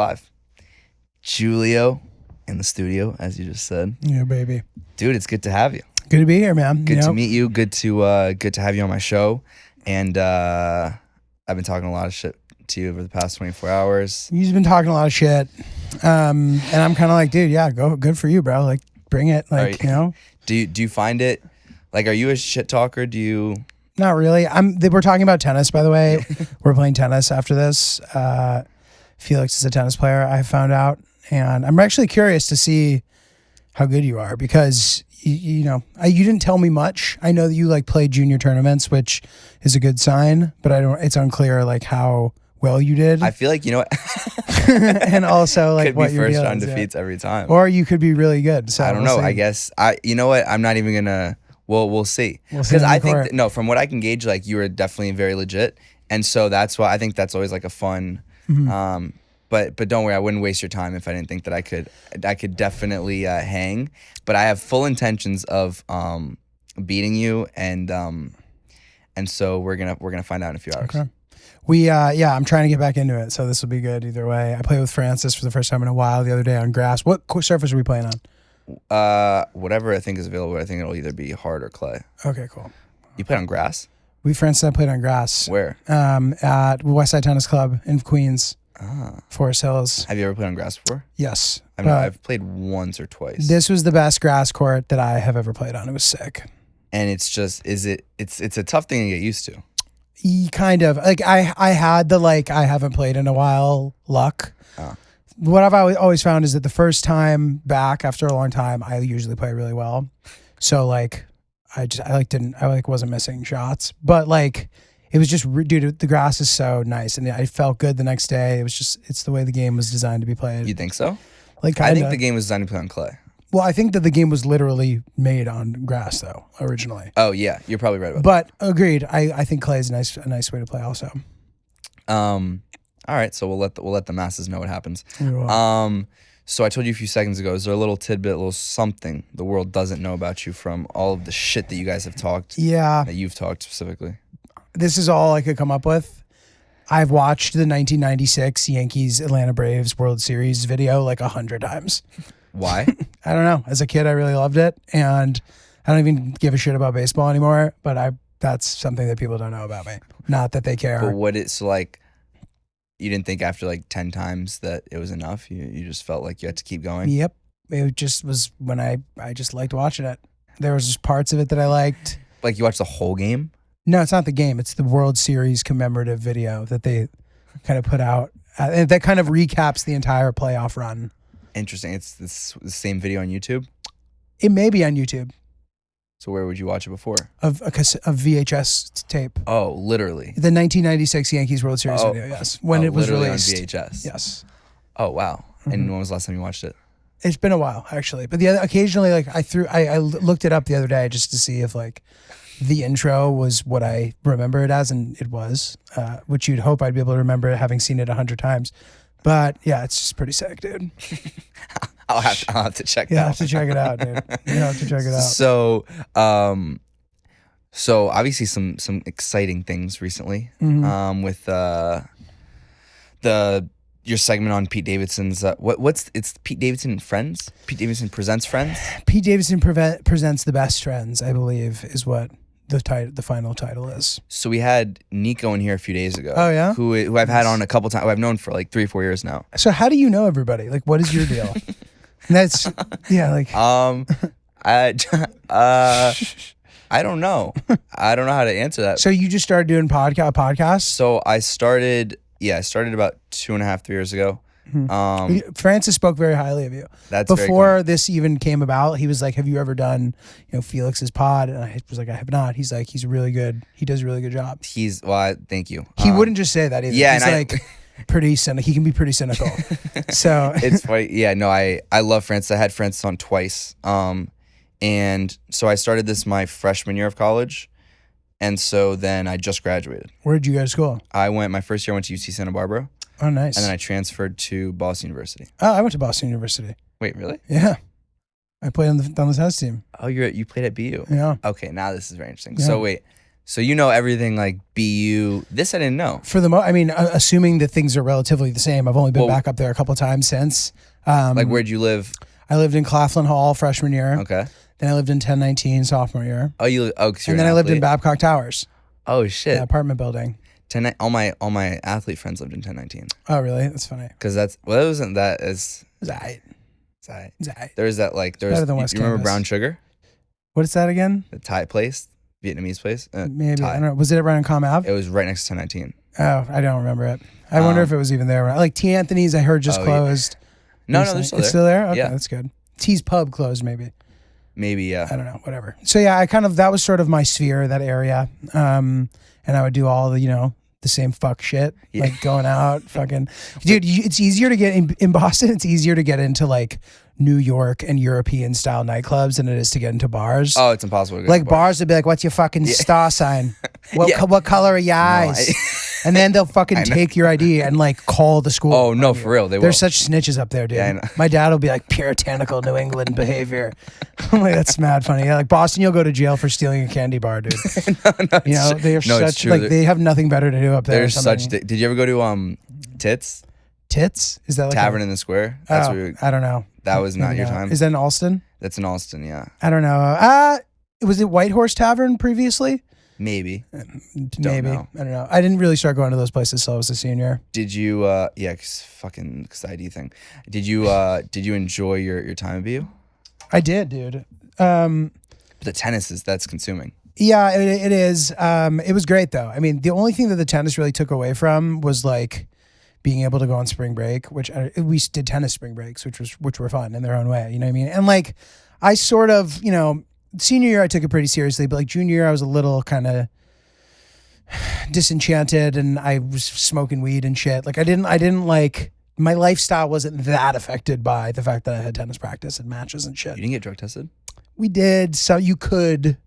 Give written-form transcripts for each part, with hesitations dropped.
live. Giulio in the studio, as you just said. Yeah, baby. Dude, it's good to have you. Good to be here, man. Good to meet you. Good to have you on my show. And I've been talking a lot of shit to you over the past 24 hours. You've been talking a lot of shit. And I'm kind of like, dude, yeah, good for you, bro. Like, bring it. Like, you know. Do you find it, like, are you a shit talker? Do you? Not really. We're talking about tennis, by the way. We're playing tennis after this. Felix is a tennis player, I found out. And I'm actually curious to see how good you are because, you didn't tell me much. I know that you like play junior tournaments, which is a good sign, but it's unclear like how well you did. I feel like, you know what? And also like could what be your first deal round is, defeats every time. Or you could be really good. So I don't know. I guess you know what? I'm not even gonna. We'll see. Because I think from what I can gauge, like you are definitely very legit, and so that's why I think that's always like a fun. Mm-hmm. But don't worry, I wouldn't waste your time if I didn't think that I could definitely hang. But I have full intentions of beating you, and so we're gonna find out in a few hours. Okay. I'm trying to get back into it, so this will be good either way. I played with Francis for the first time in a while the other day on grass. What surface are we playing on? Whatever I think is available. I think it'll either be hard or clay. Okay, cool. You played on grass? Francis and I played on grass. Where? At Westside Tennis Club in Queens. Forest Hills. Have you ever played on grass before? Yes. I've played once or twice. This was the best grass court that I have ever played on. It was sick. And it's just, it's a tough thing to get used to. Kind of. Like I had the I haven't played in a while luck. What I've always found is that the first time back after a long time, I usually play really well. So I wasn't missing shots, but it was just, dude, the grass is so nice. And I felt good the next day. It was just, it's the way the game was designed to be played. You think so? I think the game was designed to play on clay. Well, I think that the game was literally made on grass though, originally. Oh yeah, you're probably right about that. But agreed. I think clay is a nice way to play also. All right, so we'll let the masses know what happens. So I told you a few seconds ago, is there a little tidbit, a little something the world doesn't know about you from all of the shit that you guys have talked? Yeah. That you've talked specifically. This is all I could come up with. I've watched the 1996 Yankees Atlanta Braves World Series video 100 times. Why? I don't know. As a kid, I really loved it, and I don't even give a shit about baseball anymore. But that's something that people don't know about me. Not that they care. But what it's like, you didn't think after 10 times that it was enough? You just felt like you had to keep going? Yep. It just was when I just liked watching it. There was just parts of it that I liked. Like you watched the whole game? No, it's not the game. It's the World Series commemorative video that they kind of put out. And that kind of recaps the entire playoff run. Interesting. It's the same video on YouTube? It may be on YouTube. So where would you watch it before? Of VHS tape. Oh, literally. The 1996 Yankees World Series video, yes. When it was released. On VHS? Yes. Oh, wow. Mm-hmm. And when was the last time you watched it? It's been a while, actually. But occasionally, I looked it up the other day just to see if the intro was what I remember it as, and it was, which you'd hope I'd be able to remember having seen it 100 times. But yeah, it's just pretty sick, dude. I'll have to check that out. You have to check it out, dude. You have to check it out. So obviously some exciting things recently with your segment on Pete Davidson's it's Pete Davidson and Friends? Pete Davidson Presents Friends? Pete Davidson presents the best friends, I believe, is what the final title is. So we had Nico in here a few days ago. Oh yeah? Who I've had on a couple times. Who I've known for 3 or 4 years now. So how do you know everybody? What is your deal? That's I don't know. I don't know how to answer that. So you just started doing podcasts? So I started about 2.5, 3 years ago. Francis spoke very highly of you. That's before this even came about. He was like, "Have you ever done, Felix's pod?" And I was like, "I have not." He's like, "He's really good. He does a really good job." Thank you. He wouldn't just say that either. Yeah, he's pretty cynical. He can be pretty cynical. So it's funny. Yeah, no, I love Francis. I had Francis on twice. And so I started this my freshman year of college. And so then I just graduated. Where did you go to school? My first year I went to UC Santa Barbara. Oh, nice. And then I transferred to Boston University. Oh, I went to Boston University. Wait, really? Yeah. I played on the tennis team. Oh, you played at BU? Yeah. Okay, now this is very interesting. Yeah. So wait, So you know everything like BU. This I didn't know. For the assuming that things are relatively the same. I've only been back up there a couple of times since. Like where'd you live? I lived in Claflin Hall freshman year. Okay. Then I lived in 1019 sophomore year. Oh, you? Oh, 'cause you're and then I lived in Babcock Towers. Oh shit! Yeah, apartment building. All my athlete friends lived in 1019. Oh really? That's funny. Because it wasn't that as. Zai. There's that like there's. Better than West you remember Campus. Brown Sugar? What is that again? The Thai place, Vietnamese place. Maybe Thai. I don't know. Was it at Ryan Com Ave? It was right next to 1019. Oh, I don't remember it. I wonder if it was even there. Like T. Anthony's, I heard just closed. Yeah. No, they're still there. It's still there. Okay, yeah. That's good. T's Pub closed, maybe. Maybe, yeah. I don't know. Whatever. So yeah, that was sort of my sphere, that area. And I would do all the the same fuck shit, like going out, fucking, dude. It's easier to get in Boston. It's easier to get into like New York and European style nightclubs than it is to get into bars. Oh, it's impossible to get like into bars would be like, "What's your fucking star sign? What color are your eyes?" And then they'll fucking take your ID and like call the school. Oh no, for real, they will. They're such snitches up there, dude. Yeah, I know. My dad will be like, puritanical New England behavior. I'm like, that's mad funny. Yeah, like Boston, you'll go to jail for stealing a candy bar, dude. no, they are such like they have nothing better to do up there. They're such. Did you ever go to Tits? Tits? Is that like Tavern in the Square? That's I don't know. That was not your time. Is that in Alston? That's in Alston, yeah. I don't know. Was it White Horse Tavern previously? Maybe. Maybe. I don't know. I didn't really start going to those places till I was a senior. Did you? Yeah, cause ID thing. Did you enjoy your time at BU? I did, dude. But the tennis that's consuming. Yeah, it is. It was great though. I mean, the only thing that the tennis really took away from was like being able to go on spring break, which we did tennis spring breaks, which were fun in their own way. You know what I mean? And like, I sort of, senior year I took it pretty seriously, but like junior year I was a little kind of disenchanted, and I was smoking weed and shit. Like I didn't like, my lifestyle wasn't that affected by the fact that I had tennis practice and matches and shit. You didn't get drug tested? We did, so you could,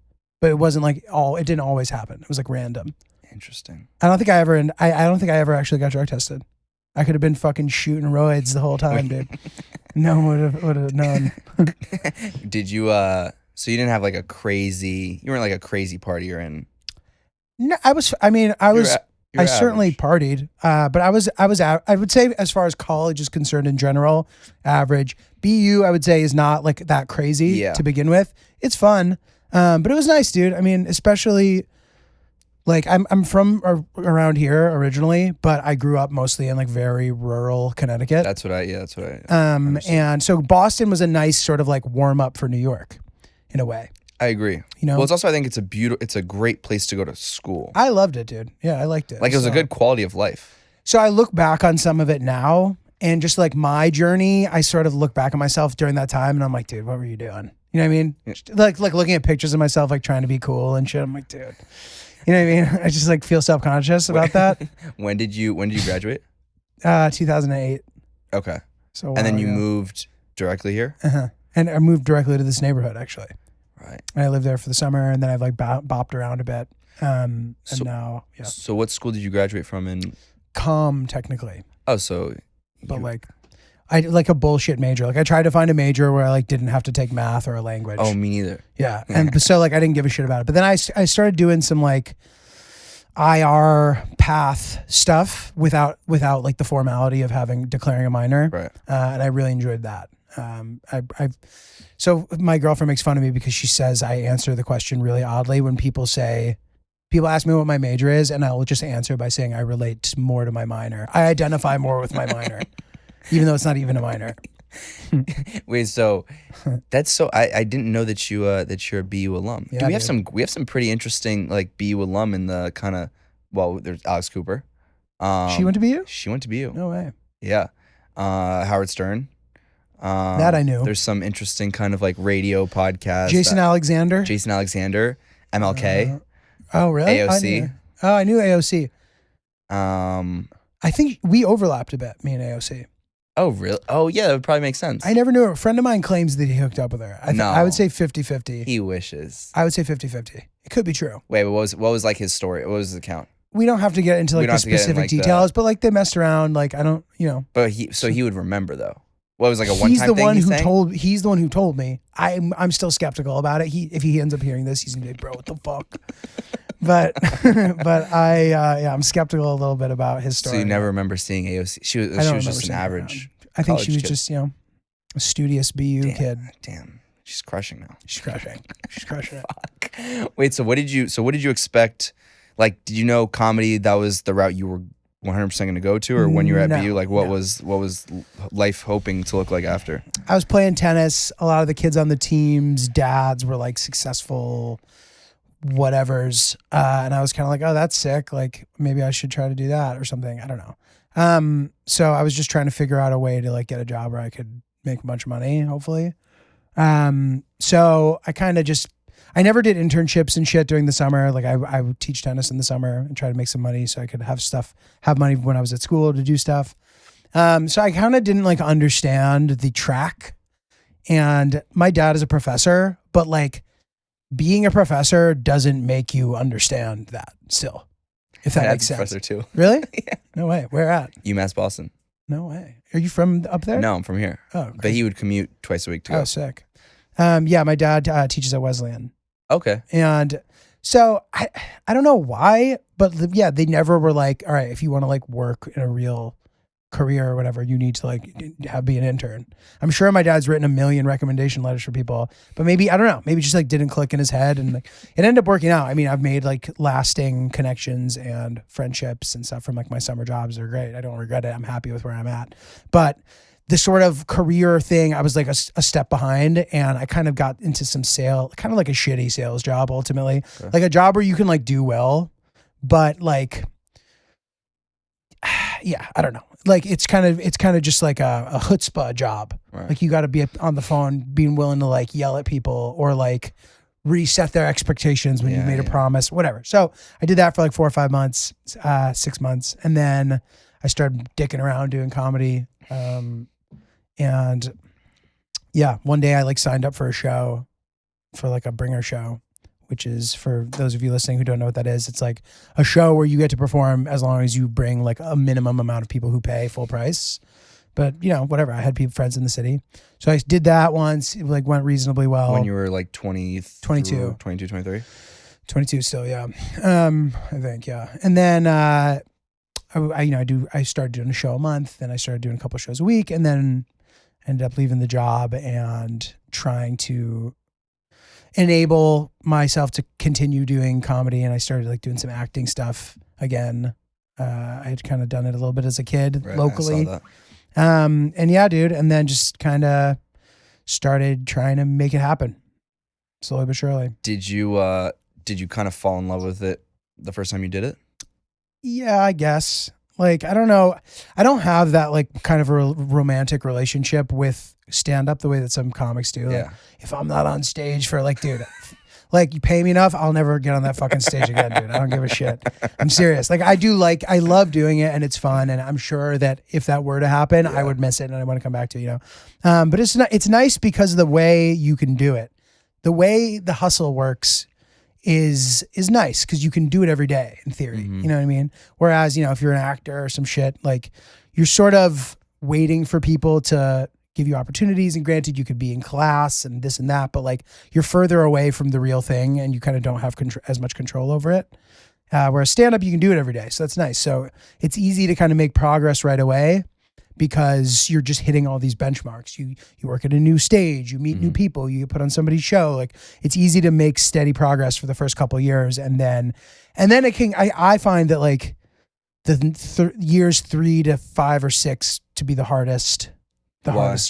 but it wasn't like it didn't always happen. It was like random. Interesting. I don't think I ever actually got drug tested. I could have been fucking shooting roids the whole time, dude. No one would have known. Did you? So you didn't have like you weren't like a crazy partier in. No, I certainly partied, but I would say as far as college is concerned in general, average. BU I would say is not like that crazy to begin with. It's fun, but it was nice, dude. I mean, especially. Like I'm from around here originally, but I grew up mostly in like very rural Connecticut. That's what I understood. And so Boston was a nice sort of like warm up for New York, in a way. I agree. Well, it's also, I think it's a great place to go to school. I loved it, dude. Yeah, I liked it. Like it was a good quality of life. So I look back on some of it now, and just like my journey, I sort of look back at myself during that time, and I'm like, dude, what were you doing? You know what I mean? Yeah. Like looking at pictures of myself, like trying to be cool and shit. I'm like, dude. You know what I mean? I just like feel self-conscious about that. When did you graduate? 2008. Okay. So and then you moved directly here? Uh-huh. And I moved directly to this neighborhood, actually. Right. And I lived there for the summer, and then I've like bopped around a bit. And now, yeah. So what school did you graduate from in? Technically. Oh, so. But like, I like a bullshit major. Like I tried to find a major where I like didn't have to take math or a language. Oh, me neither. Yeah. And so like I didn't give a shit about it. But then I started doing some like IR path stuff without like the formality of declaring a minor. Right. And I really enjoyed that. So my girlfriend makes fun of me because she says I answer the question really oddly when people ask me what my major is, and I'll just answer by saying I relate more to my minor. I identify more with my minor. Even though it's not even a minor. Wait, so that's so I didn't know that you're a BU alum. Yeah, we have some pretty interesting like BU alum in the kind of there's Alex Cooper. She went to BU? She went to BU. No way. Yeah. Howard Stern. That I knew. There's some interesting kind of like radio podcast. Jason Alexander, MLK. Oh really? AOC. I knew AOC. I I think we overlapped a bit, me and AOC. Oh, really? Oh, yeah, that would probably make sense. I never knew. A friend of mine claims that he hooked up with her. I would say 50-50. He wishes. I would say 50-50. It could be true. Wait, what was like his story? What was his account? We don't have to get into like the specific details, but like they messed around. Like I don't, But he would remember though. What was like a one-time thing? He's the one who told me. I'm still skeptical about it. If he ends up hearing this, he's gonna be like, bro, what the fuck? but I'm skeptical a little bit about his story. So you never remember seeing AOC? She was just an average. I think she was kid. just a studious BU kid. Damn, she's crushing now. She's crushing it. Fuck. Wait, so what did you expect? Like, did you know comedy that was the route you were 100% going to go to, or when you were at BU, like what was life hoping to look like after? I was playing tennis. A lot of the kids on the teams, dads were like successful whatevers, and I was kind of like, oh, that's sick. Like maybe I should try to do that or something. I don't know. So I was just trying to figure out a way to like get a job where I could make a bunch of money, hopefully. So I never did internships and shit during the summer. Like I would teach tennis in the summer and try to make some money so I could have money when I was at school to do stuff. So I kind of didn't like understand the track, and my dad is a professor, but like being a professor doesn't make you understand that still, if that makes sense. Professor too. Really? Yeah. No way. Where at? UMass Boston. No way. Are you from up there? No, I'm from here. Oh, but he would commute twice a week to go. Oh, sick. Yeah, my dad teaches at Wesleyan. Okay. And so I don't know why, but yeah, they never were like, all right, if you want to like work in a real career or whatever, you need to like be an intern. I'm sure my dad's written a million recommendation letters for people, but maybe, I don't know, maybe just like didn't click in his head, and like it ended up working out. I mean, I've made like lasting connections and friendships and stuff from like my summer jobs. They're great. I don't regret it. I'm happy with where I'm at. But the sort of career thing, I was like a step behind, and I kind of got into some kind of like a shitty sales job ultimately. Okay. Like a job where you can like do well, but like, yeah, I don't know. Like it's kind of just like a chutzpah job. Right. Like you got to be on the phone, being willing to like yell at people or like reset their expectations when you made a promise, whatever. So I did that for like 4 or 5 months, 6 months. And then I started dicking around doing comedy. And yeah, one day I like signed up for a show, for like a bringer show, which is, for those of you listening who don't know what that is, it's like a show where you get to perform as long as you bring like a minimum amount of people who pay full price. But you know, whatever, I had friends in the city. So I did that once. It like went reasonably well. When you were like 22, 23? 22 still, yeah. I think, yeah. And then I started doing a show a month, then I started doing a couple shows a week, and then ended up leaving the job and trying to enable myself to continue doing comedy. And I started like doing some acting stuff again. I had kind of done it a little bit as a kid, right, locally. I saw that. And yeah, dude. And then just kind of started trying to make it happen slowly but surely. Did you kind of fall in love with it the first time you did it? Yeah, I guess. Like, I don't know. I don't have that like kind of a romantic relationship with stand-up the way that some comics do. Like, if I'm not on stage for like, dude, like you pay me enough, I'll never get on that fucking stage again, dude. I don't give a shit. I'm serious. Like I love doing it and it's fun. And I'm sure that if that were to happen, I would miss it and I want to come back to it, you know? But it's nice because of the way you can do it. The way the hustle works is nice because you can do it every day in theory. You know what I mean? Whereas, you know, if you're an actor or some shit, like you're sort of waiting for people to give you opportunities, and granted you could be in class and this and that, but like you're further away from the real thing and you kind of don't have as much control over it. Whereas stand up, you can do it every day. So that's nice. So it's easy to kind of make progress right away because you're just hitting all these benchmarks. You work at a new stage, you meet new people, you get put on somebody's show. Like it's easy to make steady progress for the first couple of years. And then it can, I find that like the years 3 to 5 or 6 to be the hardest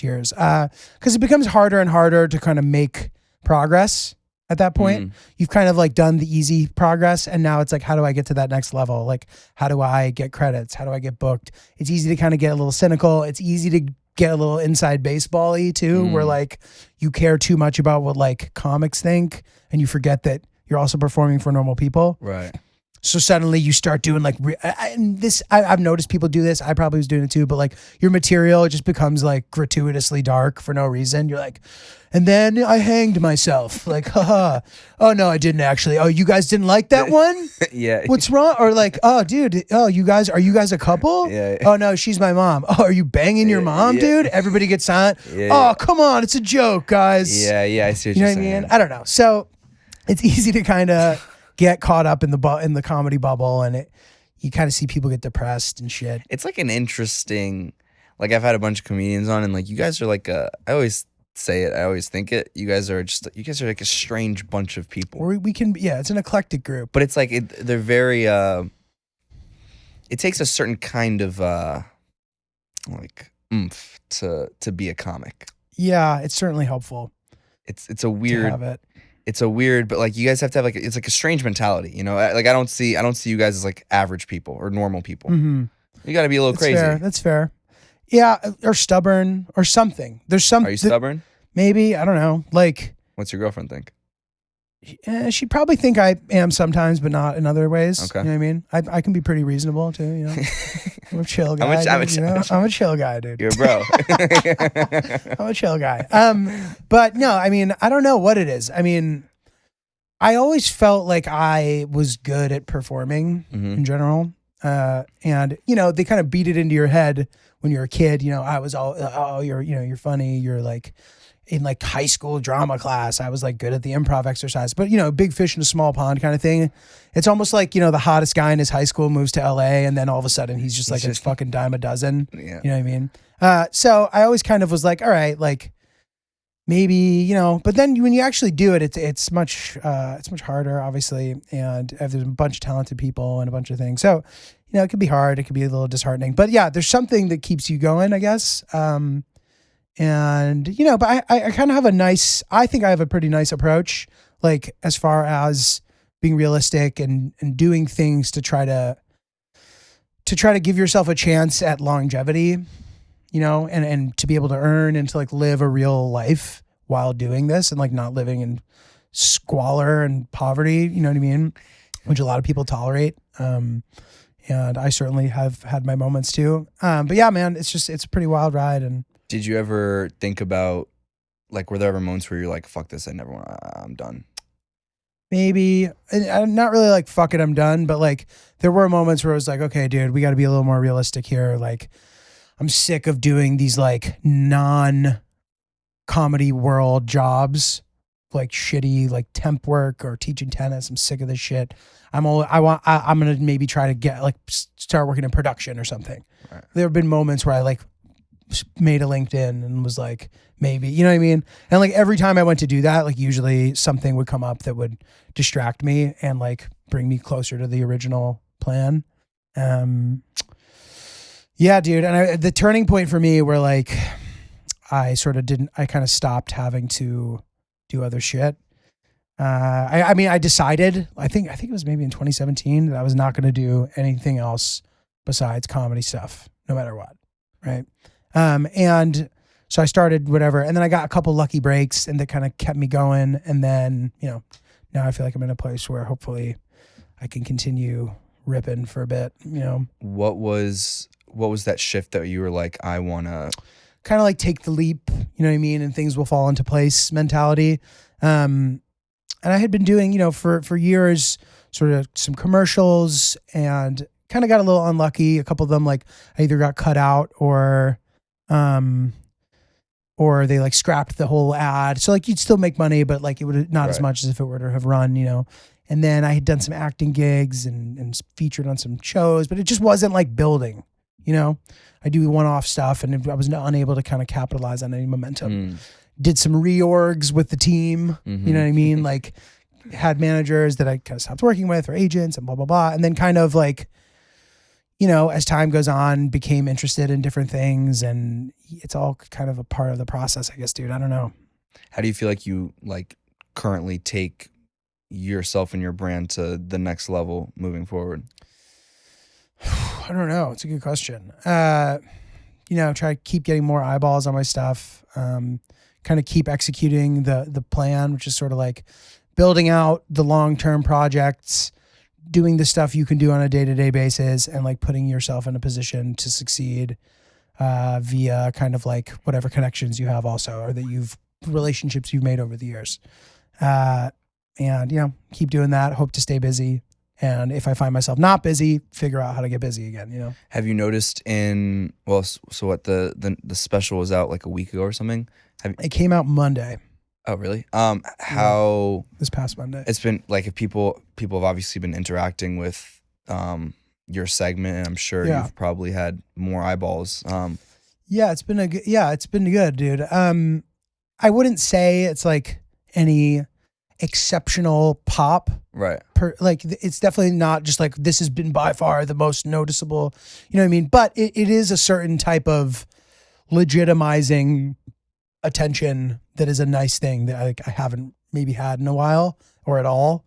years. Cause it becomes harder and harder to kind of make progress. At that point, you've kind of like done the easy progress. And now it's like, how do I get to that next level? Like, how do I get credits? How do I get booked? It's easy to kind of get a little cynical. It's easy to get a little inside baseball-y too, where like you care too much about what like comics think and you forget that you're also performing for normal people. Right. So suddenly you start doing like, I've noticed people do this. I probably was doing it too, but like your material just becomes like gratuitously dark for no reason. You're like, and then I hanged myself. Like, haha. Oh no, I didn't actually. Oh, you guys didn't like that one? Yeah. What's wrong? Or like, oh dude, are you guys a couple? Yeah. Oh no, she's my mom. Oh, are you banging your mom, dude? Everybody gets silent. Oh, come on, it's a joke, guys. Yeah, I see what you know you're what saying. I mean? I don't know. So it's easy to kind of get caught up in the comedy bubble, and you kind of see people get depressed and shit. It's like an interesting, like I've had a bunch of comedians on, and like you guys are like I always say it, I always think it. You guys are like a strange bunch of people. Or we can, yeah, it's an eclectic group. But it's like they're very. It takes a certain kind of like oomph to be a comic. Yeah, it's certainly helpful. It's a weird. To have it. It's a weird, but like you guys have to have like it's like a strange mentality, you know. Like I don't see you guys as like average people or normal people. Mm-hmm. You got to be a little crazy. That's fair. Yeah, or stubborn or something. There's some. Are you stubborn? Maybe, I don't know. Like, what's your girlfriend think? She'd probably think I am sometimes, but not in other ways. Okay. You know what I mean? I can be pretty reasonable too. You know, I'm a chill guy. I'm a chill guy, dude. You're a bro. I'm a chill guy. But no, I mean, I don't know what it is. I mean, I always felt like I was good at performing in general. And you know, they kind of beat it into your head when you're a kid. You know, I was you're funny. You're like in like high school drama class, I was like good at the improv exercise, but you know, big fish in a small pond kind of thing. It's almost like, you know, the hottest guy in his high school moves to LA and then all of a sudden he's just like a fucking dime a dozen. Yeah. You know what I mean? So I always kind of was like, all right, like maybe, you know, but then when you actually do it, it's much harder, obviously. And there's a bunch of talented people and a bunch of things. So, you know, it could be hard. It could be a little disheartening, but yeah, there's something that keeps you going, I guess. And, you know, but I kind of have I think I have a pretty nice approach, like as far as being realistic and doing things to try to give yourself a chance at longevity, you know, and to be able to earn and to like live a real life while doing this and like not living in squalor and poverty, you know what I mean? Which a lot of people tolerate. And I certainly have had my moments too. But yeah, man, it's a pretty wild ride. And did you ever think about, like, were there ever moments where you're like, fuck this, I'm done? Maybe. And I'm not really like, fuck it, I'm done. But like, there were moments where I was like, okay, dude, we got to be a little more realistic here. Like, I'm sick of doing these like non-comedy world jobs, like shitty, like temp work or teaching tennis. I'm sick of this shit. I'm going to maybe try to get like, start working in production or something. Right. There have been moments where I like, made a LinkedIn and was like, maybe, you know what I mean? And like every time I went to do that, like usually something would come up that would distract me and like bring me closer to the original plan. Yeah, dude. And the turning point for me where like, I kind of stopped having to do other shit. I mean, I decided, I think it was maybe in 2017 that I was not going to do anything else besides comedy stuff, no matter what. Right. And so I started whatever, and then I got a couple lucky breaks and that kind of kept me going. And then, you know, now I feel like I'm in a place where hopefully I can continue ripping for a bit, you know. What was that shift that you were like, I want to kind of like take the leap, you know what I mean? And things will fall into place mentality. And I had been doing, you know, for years, sort of some commercials and kind of got a little unlucky. A couple of them, like I either got cut out or they like scrapped the whole ad. So like you'd still make money, but like it would not as much as if it were to have run, you know. And then I had done some acting gigs and featured on some shows, but it just wasn't like building, you know. I do one-off stuff and I was unable to kind of capitalize on any momentum. Did some reorgs with the team, you know what I mean? Like had managers that I kind of stopped working with or agents and blah, blah, blah. And then kind of like, you know, as time goes on, became interested in different things, and it's all kind of a part of the process, I guess, dude. I don't know. How do you feel like you like currently take yourself and your brand to the next level moving forward? I don't know. It's a good question. You know, try to keep getting more eyeballs on my stuff. Kind of keep executing the plan, which is sort of like building out the long-term projects, doing the stuff you can do on a day-to-day basis, and like putting yourself in a position to succeed via kind of like whatever connections you have also, or that relationships you've made over the years. And, you know, keep doing that, hope to stay busy. And if I find myself not busy, figure out how to get busy again, you know? Have you noticed so what, the special was out like a week ago or something? It came out Monday. Oh, really? How this past Monday. it's been like, if people have obviously been interacting with your segment, and I'm sure Yeah. you've probably had more eyeballs. Yeah, it's been it's been good, dude. I wouldn't say it's like any exceptional pop. Right. Like it's definitely not just like this has been by far the most noticeable, you know what I mean? But it is a certain type of legitimizing attention that is a nice thing that I haven't maybe had in a while or at all.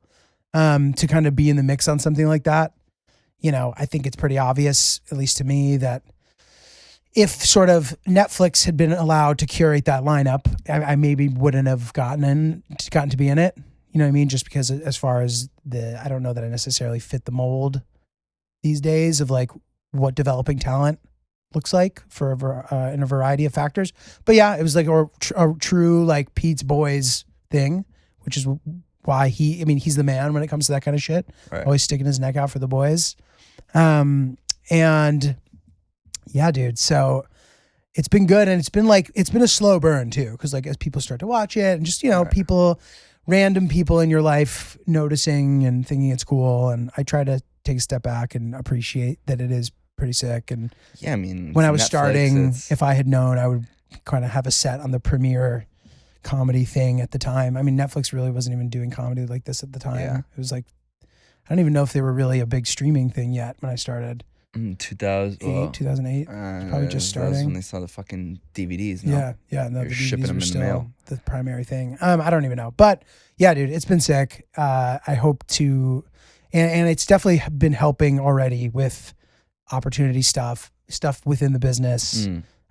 To kind of be in the mix on something like that. You know, I think it's pretty obvious, at least to me, that if sort of Netflix had been allowed to curate that lineup, I maybe wouldn't have gotten to be in it. You know what I mean? Just because as far as I don't know that I necessarily fit the mold these days of like what developing talent looks like for in a variety of factors. But yeah, it was like a true like Pete's Boys thing, which is why he's the man when it comes to that kind of shit. Right. Always sticking his neck out for the boys. And yeah, dude. So it's been good, and it's been a slow burn too, because like as people start to watch it, and just right. Random people in your life noticing and thinking it's cool, and I try to take a step back and appreciate that it is pretty sick. And yeah, I mean, when I was starting, if I had known, I would kind of have a set on the premiere comedy thing at the time. I mean, Netflix really wasn't even doing comedy like this at the time. Yeah. It was like, I don't even know if they were really a big streaming thing yet when I started. 2008, probably just starting. That was when they saw the fucking DVDs. No? Yeah. No, the shipping DVDs them were in still the mail. the primary thing. I don't even know, but yeah, dude, it's been sick. I hope to, and it's definitely been helping already with opportunity stuff within the business.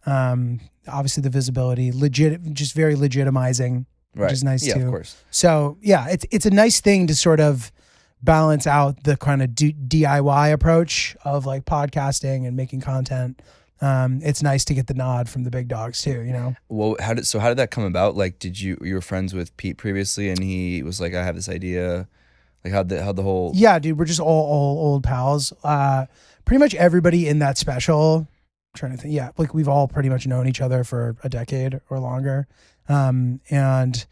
Obviously the visibility, just very legitimizing, right. Which is nice too. Of course. So yeah, it's a nice thing to sort of balance out the kind of DIY approach of like podcasting and making content. It's nice to get the nod from the big dogs too, you know? Well, how did that come about? Like, you were friends with Pete previously, and he was like, I have this idea. Like how'd the whole... Yeah, dude, we're just all old pals. Pretty much everybody in that special, I'm trying to think. Yeah. Like we've all pretty much known each other for a decade or longer. And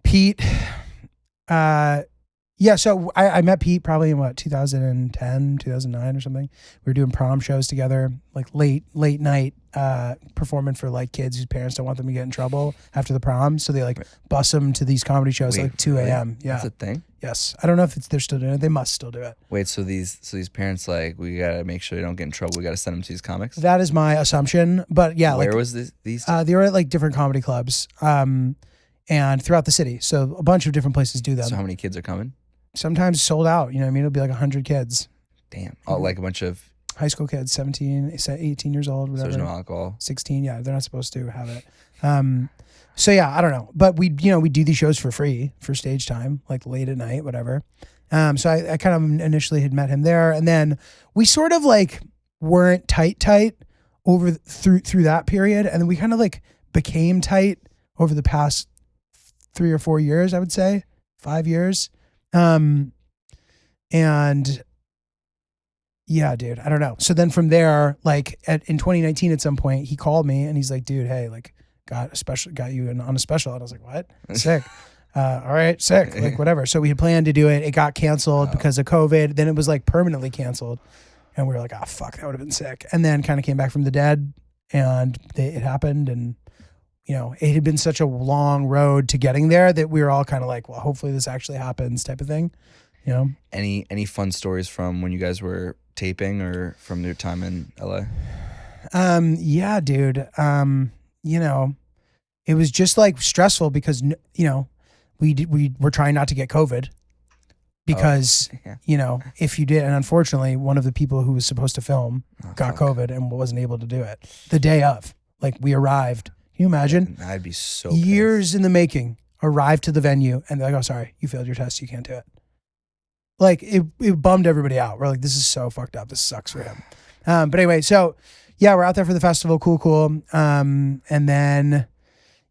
Pete, yeah, so I met Pete probably in 2010, 2009 or something. We were doing prom shows together, like late night performing for like kids whose parents don't want them to get in trouble after the prom. So they like bus them to these comedy shows at like 2 a.m. Yeah. That's a thing? Yes. I don't know if they're still doing it. They must still do it. Wait, so these parents, like, we got to make sure they don't get in trouble. We got to send them to these comics? That is my assumption. But yeah. Where was these? They were at like different comedy clubs and throughout the city. So a bunch of different places do them. So how many kids are coming? Sometimes sold out, you know what I mean? It'll be like 100 kids. Damn. Oh, like a bunch of... High school kids, 17, 18 years old, whatever. So there's no alcohol? 16, yeah. They're not supposed to have it. So yeah, I don't know. But we do these shows for free for stage time, like late at night, whatever. So I kind of initially had met him there. And then we sort of like weren't tight over through that period. And then we kind of like became tight over the past 3 or 4 years, I would say, 5 years. And yeah, dude, I don't know. So then from there, like in 2019 at some point, he called me and he's like, dude, hey, like got you on a special. And I was like, what? Sick. All right, sick. Like whatever. So we had planned to do it. It got canceled because of COVID. Then it was like permanently canceled. And we were like, oh, fuck, that would have been sick. And then kind of came back from the dead and it happened. And, you know, it had been such a long road to getting there that we were all kind of like, well, hopefully this actually happens type of thing. You know? Any fun stories from when you guys were taping or from your time in LA? Yeah, dude. You know, it was just like stressful because, you know, we were trying not to get COVID because, you know, if you did, and unfortunately one of the people who was supposed to film got COVID and wasn't able to do it the day of. Like we arrived. Can you imagine? I'd be so years pissed. In the making, arrived to the venue and they're like, oh, sorry, you failed your test. You can't do it. Like it bummed everybody out. We're like, this is so fucked up. This sucks for him. But anyway, so yeah, we're out there for the festival. Cool. And then,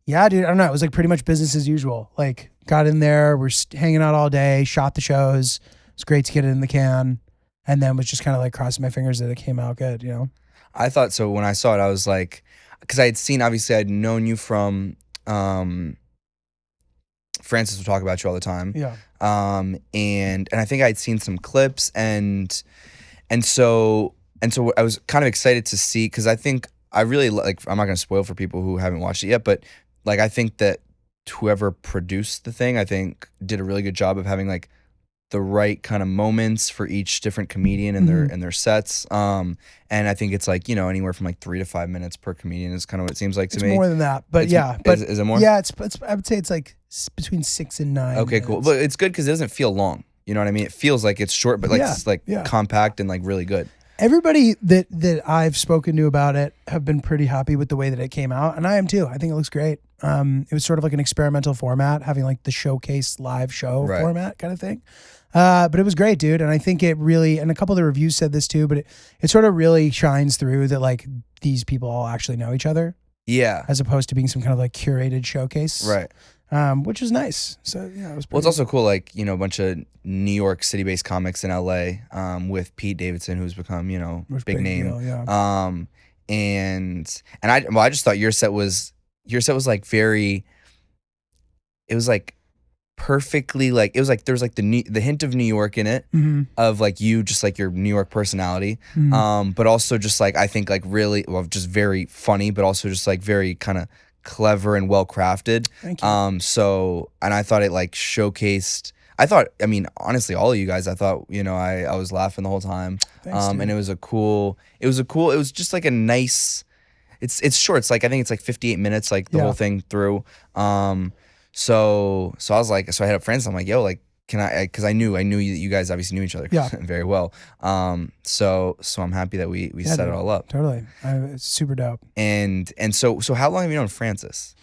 yeah, dude, I don't know. It was like pretty much business as usual. Like got in there, we're hanging out all day, shot the shows. It's great to get it in the can. And then was just kind of like crossing my fingers that it came out good, you know? I thought so when I saw it, I was like, because I had seen, obviously I'd known you from Francis would talk about you all the time. Yeah. And I think I'd seen some clips and so I was kind of excited to see, because I think I really like, I'm not going to spoil for people who haven't watched it yet, but like I think that whoever produced the thing, I think did a really good job of having like the right kind of moments for each different comedian in their sets. And I think it's like, anywhere from like 3 to 5 minutes per comedian is kind of what it seems like to me. It's more than that, but is it more? Yeah, it's I would say it's like between 6 and 9. Okay, cool. But it's good because it doesn't feel long. You know what I mean? It feels like it's short, but like it's like compact and like really good. Everybody that I've spoken to about it have been pretty happy with the way that it came out, and I am too. I think it looks great. It was sort of like an experimental format, having like the showcase live show format kind of thing. But it was great, dude. And I think it really, and a couple of the reviews said this too, but it sort of really shines through that like these people all actually know each other. Yeah. As opposed to being some kind of like curated showcase. Right. Which is nice. So yeah, it was. Well, it's also cool, like a bunch of New York City-based comics in LA, with Pete Davidson, who's become big name. Deal, yeah. And I just thought your set was like very. It was like perfectly like, it was like there was like the hint of New York in it, of like you just like your New York personality, but also just like I think like really just very funny, but also just like very kind of clever and well crafted. Thank you. So, and I thought it like showcased. I mean, honestly, all of you guys, I thought, I was laughing the whole time. Thanks, dude. And it was just like a nice. It's short. It's like I think it's like 58 minutes, like the whole thing through. So I was like, so I hit up friends. I'm like, yo, like, can I? Because I knew you guys obviously knew each other very well. So I'm happy that we set it all up. Totally, it's super dope. And so how long have you known Francis?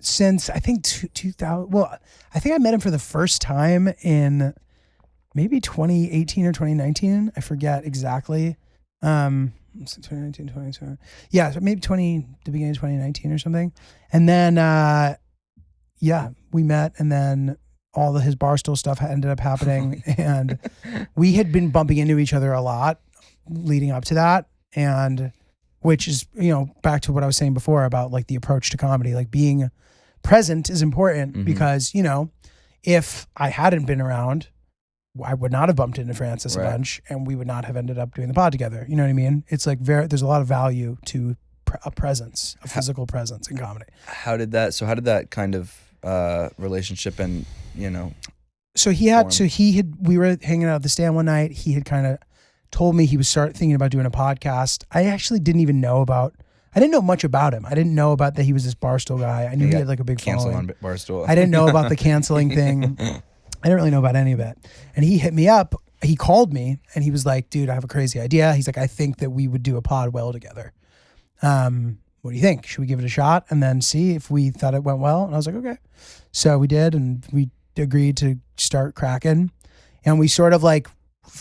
Since I think 2000. Well, I think I met him for the first time in maybe 2018 or 2019. I forget exactly. 2019, 2020. Yeah, so maybe the beginning of 2019 or something. And then, we met, and then all his Barstool stuff ended up happening, and we had been bumping into each other a lot leading up to that, and which is, back to what I was saying before about like the approach to comedy, like being present is important, because, if I hadn't been around, I would not have bumped into Francis a bunch, and we would not have ended up doing the pod together. You know what I mean? It's like there's a lot of value to a presence, a physical presence in comedy. How did that kind of relationship and So we were hanging out at the stand one night. He had kind of told me he was thinking about doing a podcast. I actually didn't know much about him. I didn't know about that he was this Barstool guy. I knew he had like a big following. On Barstool. I didn't know about the canceling thing. I didn't really know about any of it. And he hit me up. He called me and he was like, dude, I have a crazy idea. He's like, I think that we would do a pod well together. What do you think? Should we give it a shot and then see if we thought it went well? And I was like, okay. So we did, and we agreed to start cracking. And we sort of like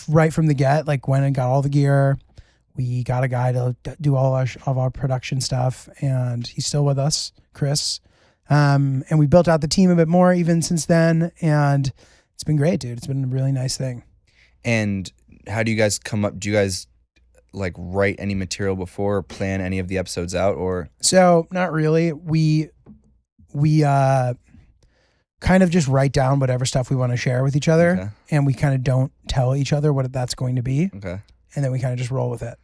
right from the get, like went and got all the gear. We got a guy to do all of our production stuff, and he's still with us, Chris. And we built out the team a bit more even since then, and it's been great, dude. It's been a really nice thing. And how do you guys come up? Do you guys like write any material before or plan any of the episodes out, or? So not really. We kind of just write down whatever stuff we want to share with each other, and we kind of don't tell each other what that's going to be. Okay. And then we kind of just roll with it.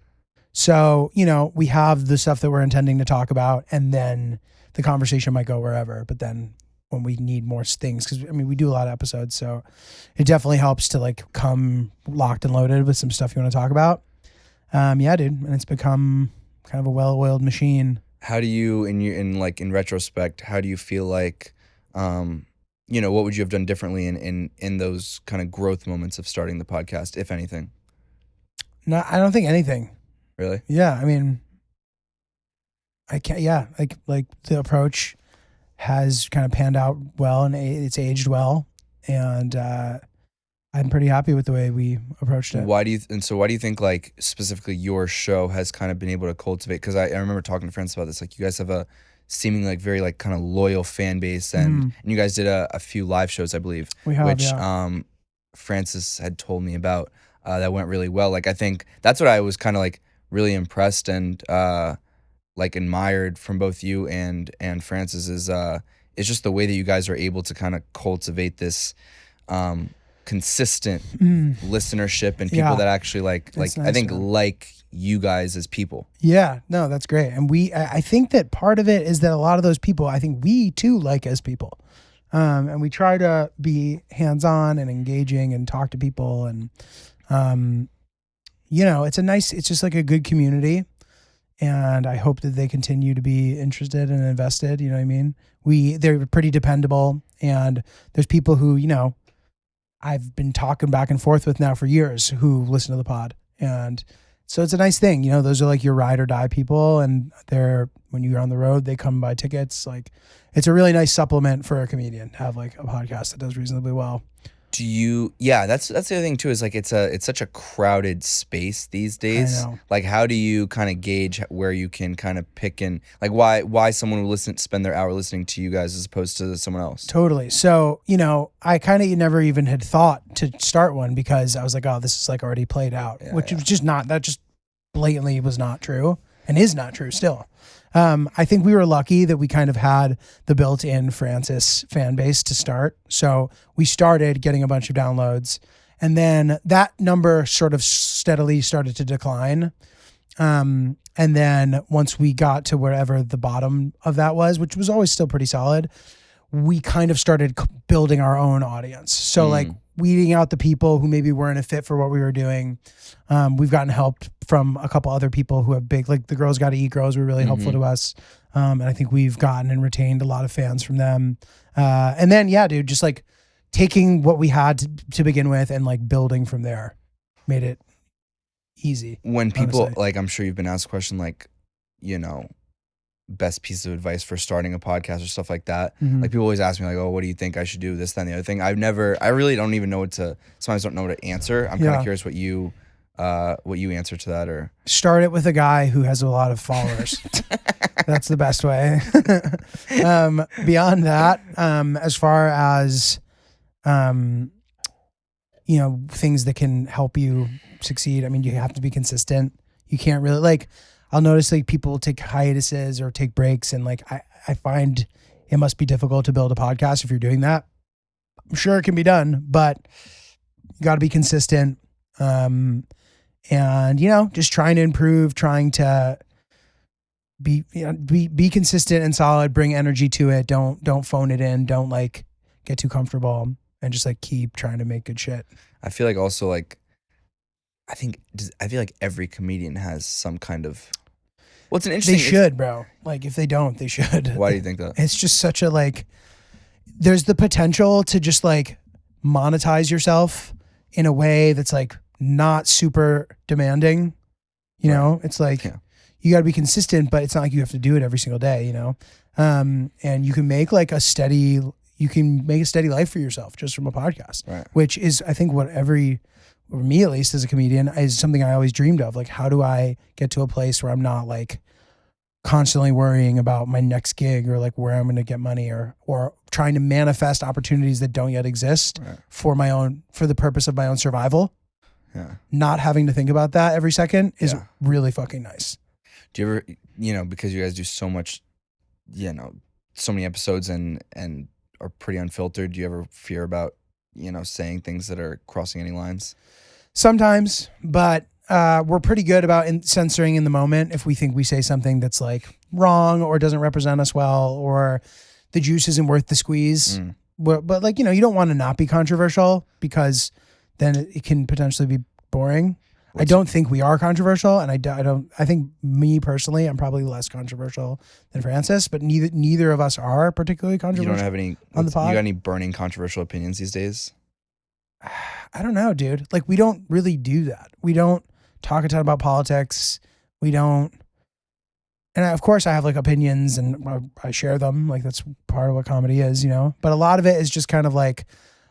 So, we have the stuff that we're intending to talk about, and then the conversation might go wherever. But then when we need more things, because we do a lot of episodes, so it definitely helps to like come locked and loaded with some stuff you want to talk about. Yeah, dude, and it's become kind of a well-oiled machine. How do you, in retrospect, how do you feel like, what would you have done differently in those kind of growth moments of starting the podcast, if anything? No, I don't think anything. Really? Yeah, I can't. Yeah, like the approach has kind of panned out well, and it's aged well, and I'm pretty happy with the way we approached it. Why do you think like specifically your show has kind of been able to cultivate? Because I remember talking to friends about this. Like you guys have a seemingly like very like kind of loyal fan base, and you guys did a few live shows, I believe, which Francis had told me about. That went really well. Like I think that's what I was kind of like really impressed and like admired from both you and Francis is it's just the way that you guys are able to kind of cultivate this consistent listenership and people that actually like That's I nice, think man. like you guys as people. Yeah, no, that's great. And I think that part of it is that a lot of those people, I think we too like as people. And we try to be hands-on and engaging and talk to people. And, it's just like a good community. And I hope that they continue to be interested and invested. You know what I mean? They're pretty dependable. And there's people who, I've been talking back and forth with now for years who listen to the pod. And so it's a nice thing. Those are like your ride or die people. And when you're on the road, they come buy tickets. Like, it's a really nice supplement for a comedian to have like a podcast that does reasonably well. That's the other thing too, is like it's such a crowded space these days. I know. Like, how do you kind of gauge where you can kind of pick and like why someone would spend their hour listening to you guys as opposed to someone else? Totally. So, I kind of never even had thought to start one because I was like, oh, this is like already played out, which was just not, that just blatantly was not true and is not true still. I think we were lucky that we kind of had the built-in Francis fan base to start. So we started getting a bunch of downloads, and then that number sort of steadily started to decline. And then once we got to wherever the bottom of that was, which was always still pretty solid, we kind of started building our own audience. So like weeding out the people who maybe weren't a fit for what we were doing. We've gotten help from a couple other people who have big, like the Girls Gotta Eat Girls were really helpful to us. And I think we've gotten and retained a lot of fans from them. And then, just like taking what we had to begin with and like building from there made it easy. When people, honestly. like, I'm sure you've been asked a question like, best piece of advice for starting a podcast or stuff like that. Like, people always ask me like, oh, what do you think I should do, this, that, and the other thing. I really don't even know sometimes don't know what to answer. I'm kind of curious what you answer to that. Or start it with a guy who has a lot of followers. That's the best way. Beyond that, as far as things that can help you succeed, I mean, you have to be consistent. You can't really, like, I'll notice like people take hiatuses or take breaks, and like I find it must be difficult to build a podcast if you're doing that. I'm sure it can be done, but you got to be consistent. And just trying to improve, trying to be consistent and solid, bring energy to it. Don't phone it in. Don't like get too comfortable, and just like keep trying to make good shit. I feel like also like, I feel like every comedian has some kind of, well, it's an interesting. They should, bro. Like, if they don't, they should. Why do you think that? It's just such a like, there's the potential to just like monetize yourself in a way that's like not super demanding. It's like, you got to be consistent, but it's not like you have to do it every single day, and you can make like a steady life for yourself just from a podcast, right? Which is, I think, or me at least as a comedian, is something I always dreamed of. Like, how do I get to a place where I'm not like constantly worrying about my next gig or like where I'm going to get money or trying to manifest opportunities that don't yet exist for the purpose of my own survival. Yeah. Not having to think about that every second is really fucking nice. Do you ever, because you guys do so much, so many episodes and are pretty unfiltered, do you ever fear about, saying things that are crossing any lines? Sometimes, but we're pretty good about censoring in the moment if we think we say something that's like wrong or doesn't represent us well, or the juice isn't worth the squeeze. But like, you don't want to not be controversial, because then it can potentially be boring. I don't think we are controversial, and I think me personally, I'm probably less controversial than Francis, but neither of us are particularly controversial. You don't have any on the pod? You got any burning controversial opinions these days? I don't know, dude. Like, we don't really do that. We don't talk a ton about politics. We don't. And of course I have like opinions and I share them. Like, that's part of what comedy is, but a lot of it is just kind of like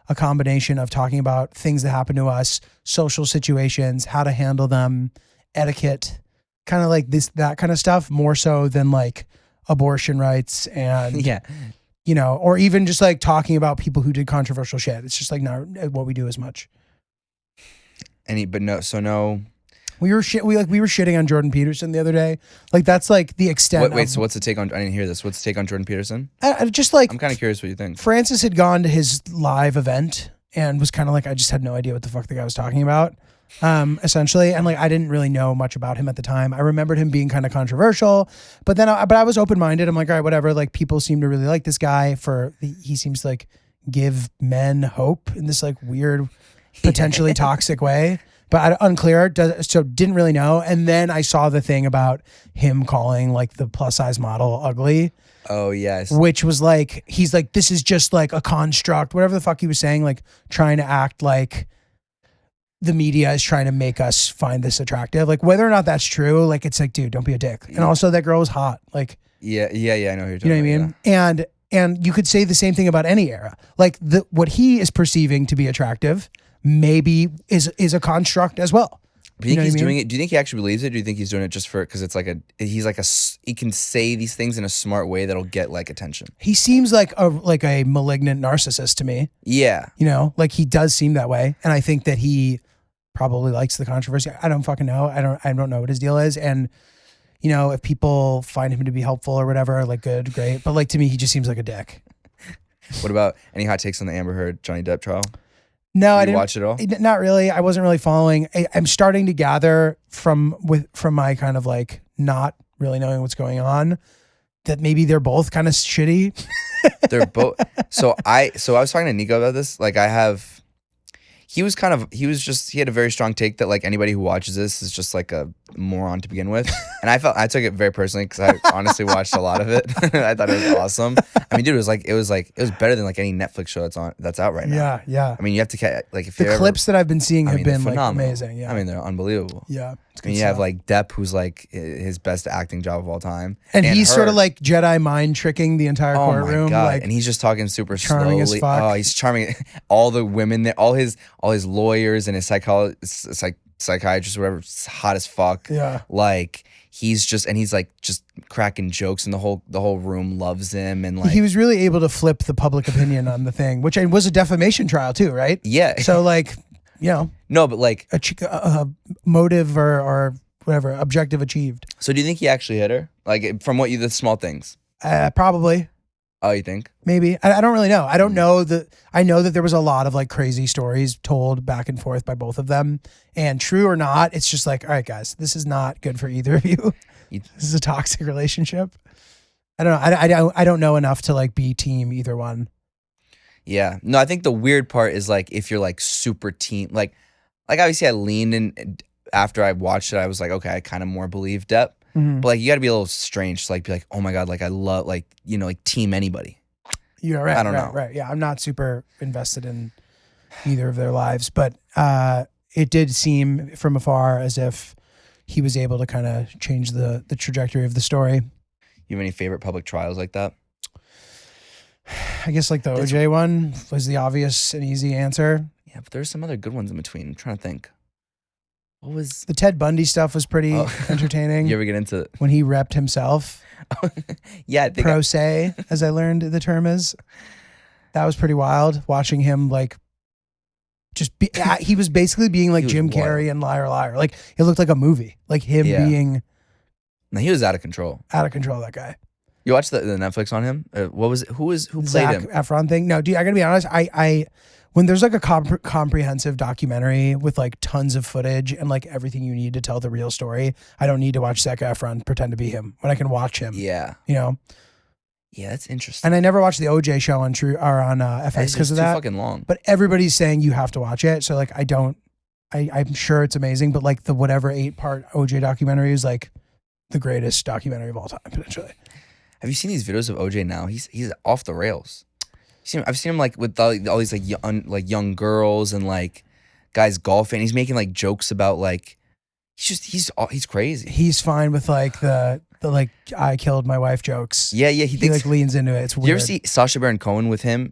a combination of talking about things that happen to us, social situations, how to handle them, etiquette, kind of like that kind of stuff, more so than like abortion rights and or even just like talking about people who did controversial shit. It's just like not what we do as much. No We were shitting on Jordan Peterson the other day. Like that's like the extent. Wait, so what's the take on? I didn't hear this. What's the take on Jordan Peterson? Just like I'm kind of curious what you think. Francis had gone to his live event and was kind of like, I just had no idea what the fuck the guy was talking about, essentially. And like, I didn't really know much about him at the time. I remembered him being kind of controversial, but then, I was open-minded. I'm like, all right, whatever. Like people seem to really like this guy he seems to like give men hope in this like weird, potentially toxic way. But unclear, so didn't really know. And then I saw the thing about him calling like the plus size model ugly. Oh, yes. Which was like, he's like, this is just like a construct, whatever the fuck he was saying, like trying to act like the media is trying to make us find this attractive. Like whether or not that's true, like it's like, dude, don't be a dick. And also that girl was hot. Like, yeah, I know who you're talking about. You know what I mean? Yeah. And you could say the same thing about any era. Like what he is perceiving to be attractive maybe is a construct as well. Do you think he's doing it? Do you think he actually believes it? Do you think he's doing it just for because it's like he can say these things in a smart way that'll get like attention? He seems like a malignant narcissist to me. Yeah, like he does seem that way, and I think that he probably likes the controversy. I don't fucking know. I don't know what his deal is, and if people find him to be helpful or whatever, like good, great. But like to me, he just seems like a dick. What about any hot takes on the Amber Heard Johnny Depp trial? No, I didn't watch it all. Not really. I wasn't really following. I'm starting to gather from my kind of like not really knowing what's going on that maybe they're both kind of shitty. They're both. So I was talking to Nico about this. Like he had a very strong take that like anybody who watches this is just like a moron to begin with. And I took it very personally because I honestly watched a lot of it. I thought it was awesome. I mean, dude, it was better than like any Netflix show that's out right now. Yeah. I mean, you have to like if the clips that I've been seeing have been like amazing. Yeah. I mean, they're unbelievable. Yeah. I mean, you have like Depp, who's like his best acting job of all time, and he's sort of like Jedi mind tricking the entire courtroom. My God. Like, and he's just talking super charming slowly. as fuck. Oh, he's charming. All the women there, all his lawyers and his psychiatrists, whatever, hot as fuck. Yeah. Like he's like cracking jokes, and the whole room loves him. And like he was really able to flip the public opinion on the thing, which was a defamation trial too, right? Yeah. So like. No, but like a motive or whatever objective achieved. So do you think he actually hit her? Like from the small things? Probably. Oh, you think? Maybe. I don't really know. I don't know I know that there was a lot of like crazy stories told back and forth by both of them, and true or not, it's just like, all right, guys, this is not good for either of you. This is a toxic relationship. I don't know. I don't know enough to like be team either one. Yeah. No, I think the weird part is like if you're like super team, like obviously I leaned in after I watched it. I was like, okay, I kind of more believe Depp, but like you got to be a little strange to like be like, oh my God, like I love like like team anybody. You're right. I don't know. Right. Yeah, I'm not super invested in either of their lives, but it did seem from afar as if he was able to kind of change the trajectory of the story. You have any favorite public trials like that? I guess like the OJ one was the obvious and easy answer. Yeah, but there's some other good ones in between. I'm trying to think. What was the Ted Bundy stuff was pretty entertaining. You ever get into it? When he repped himself? Yeah, I think pro se, as I learned the term is. That was pretty wild. Watching him like he was basically being like Jim Carrey and Liar Liar. Like it looked like a movie. Like him being. No, he was out of control. Out of control, that guy. You watched the Netflix on him? What was it? Who played Zac him? Efron thing? No, dude, I gotta be honest. I when there's like a comprehensive documentary with like tons of footage and like everything you need to tell the real story, I don't need to watch Zac Efron pretend to be him when I can watch him. Yeah. Yeah, that's interesting. And I never watched the OJ show on FX because of that. It's too fucking long. But everybody's saying you have to watch it, so like I'm sure it's amazing, but like the whatever 8-part OJ documentary is like the greatest documentary of all time potentially. Have you seen these videos of OJ now? He's off the rails. I've seen him like with all these like young girls and like guys golfing. He's making like jokes about like he's crazy. He's fine with like the like I killed my wife jokes. Yeah. He like leans into it. It's weird. You ever see Sacha Baron Cohen with him?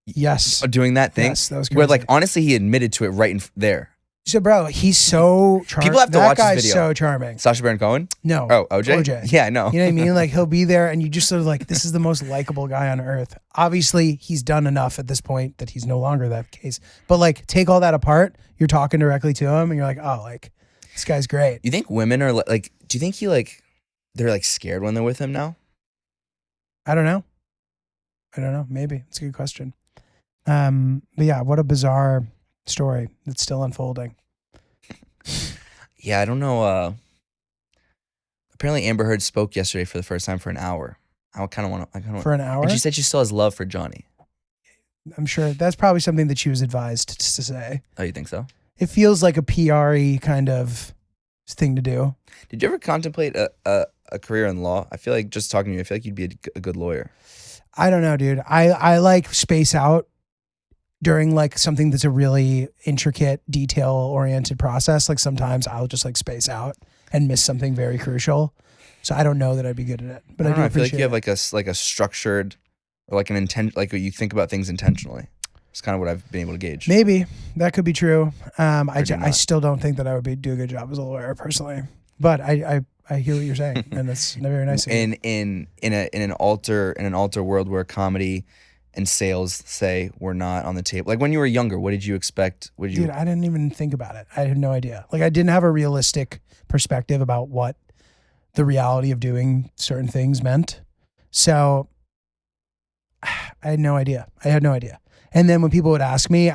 Yes. Doing that thing? Yes, that was crazy. Where like honestly he admitted to it right there. So, bro, he's so charming. People have to watch this video. That guy's so charming. Sacha Baron Cohen? No. Oh, OJ? Yeah, I know. You know what I mean? Like, he'll be there, and you just sort of like, this is the most likable guy on earth. Obviously, he's done enough at this point that he's no longer that case. But, like, take all that apart, you're talking directly to him, and you're like, oh, like, This guy's great. You think women are like? Do you think they're like scared when they're with him now? I don't know. Maybe it's a good question. But yeah, what a bizarre story that's still unfolding. Yeah, I don't know. Apparently, Amber Heard spoke yesterday for the first time for an hour. I kind of want to. For an hour? And she said she still has love for Johnny. I'm sure that's probably something that she was advised to say. Oh, you think so? It feels like a PR-y kind of thing to do. Did you ever contemplate a career in law? I feel like just talking to you, I feel like you'd be a good lawyer. I don't know, dude. I like space out during like something that's a really intricate, detail-oriented process. Like sometimes I'll just like space out and miss something very crucial. So I don't know that I'd be good at it. But I do I feel like appreciate you have like a structured or like an intent, like you think about things intentionally. It's kind of what I've been able to gauge. Maybe that could be true. I not. still don't think that I would do a good job as a lawyer personally. But I hear what you're saying, and that's very nice of you. In an alter world where comedy and sales say we're not on the table. Like when you were younger, what did you expect? Dude, I didn't even think about it. I had no idea. Like I didn't have a realistic perspective about what the reality of doing certain things meant. So I had no idea. And then when people would ask me,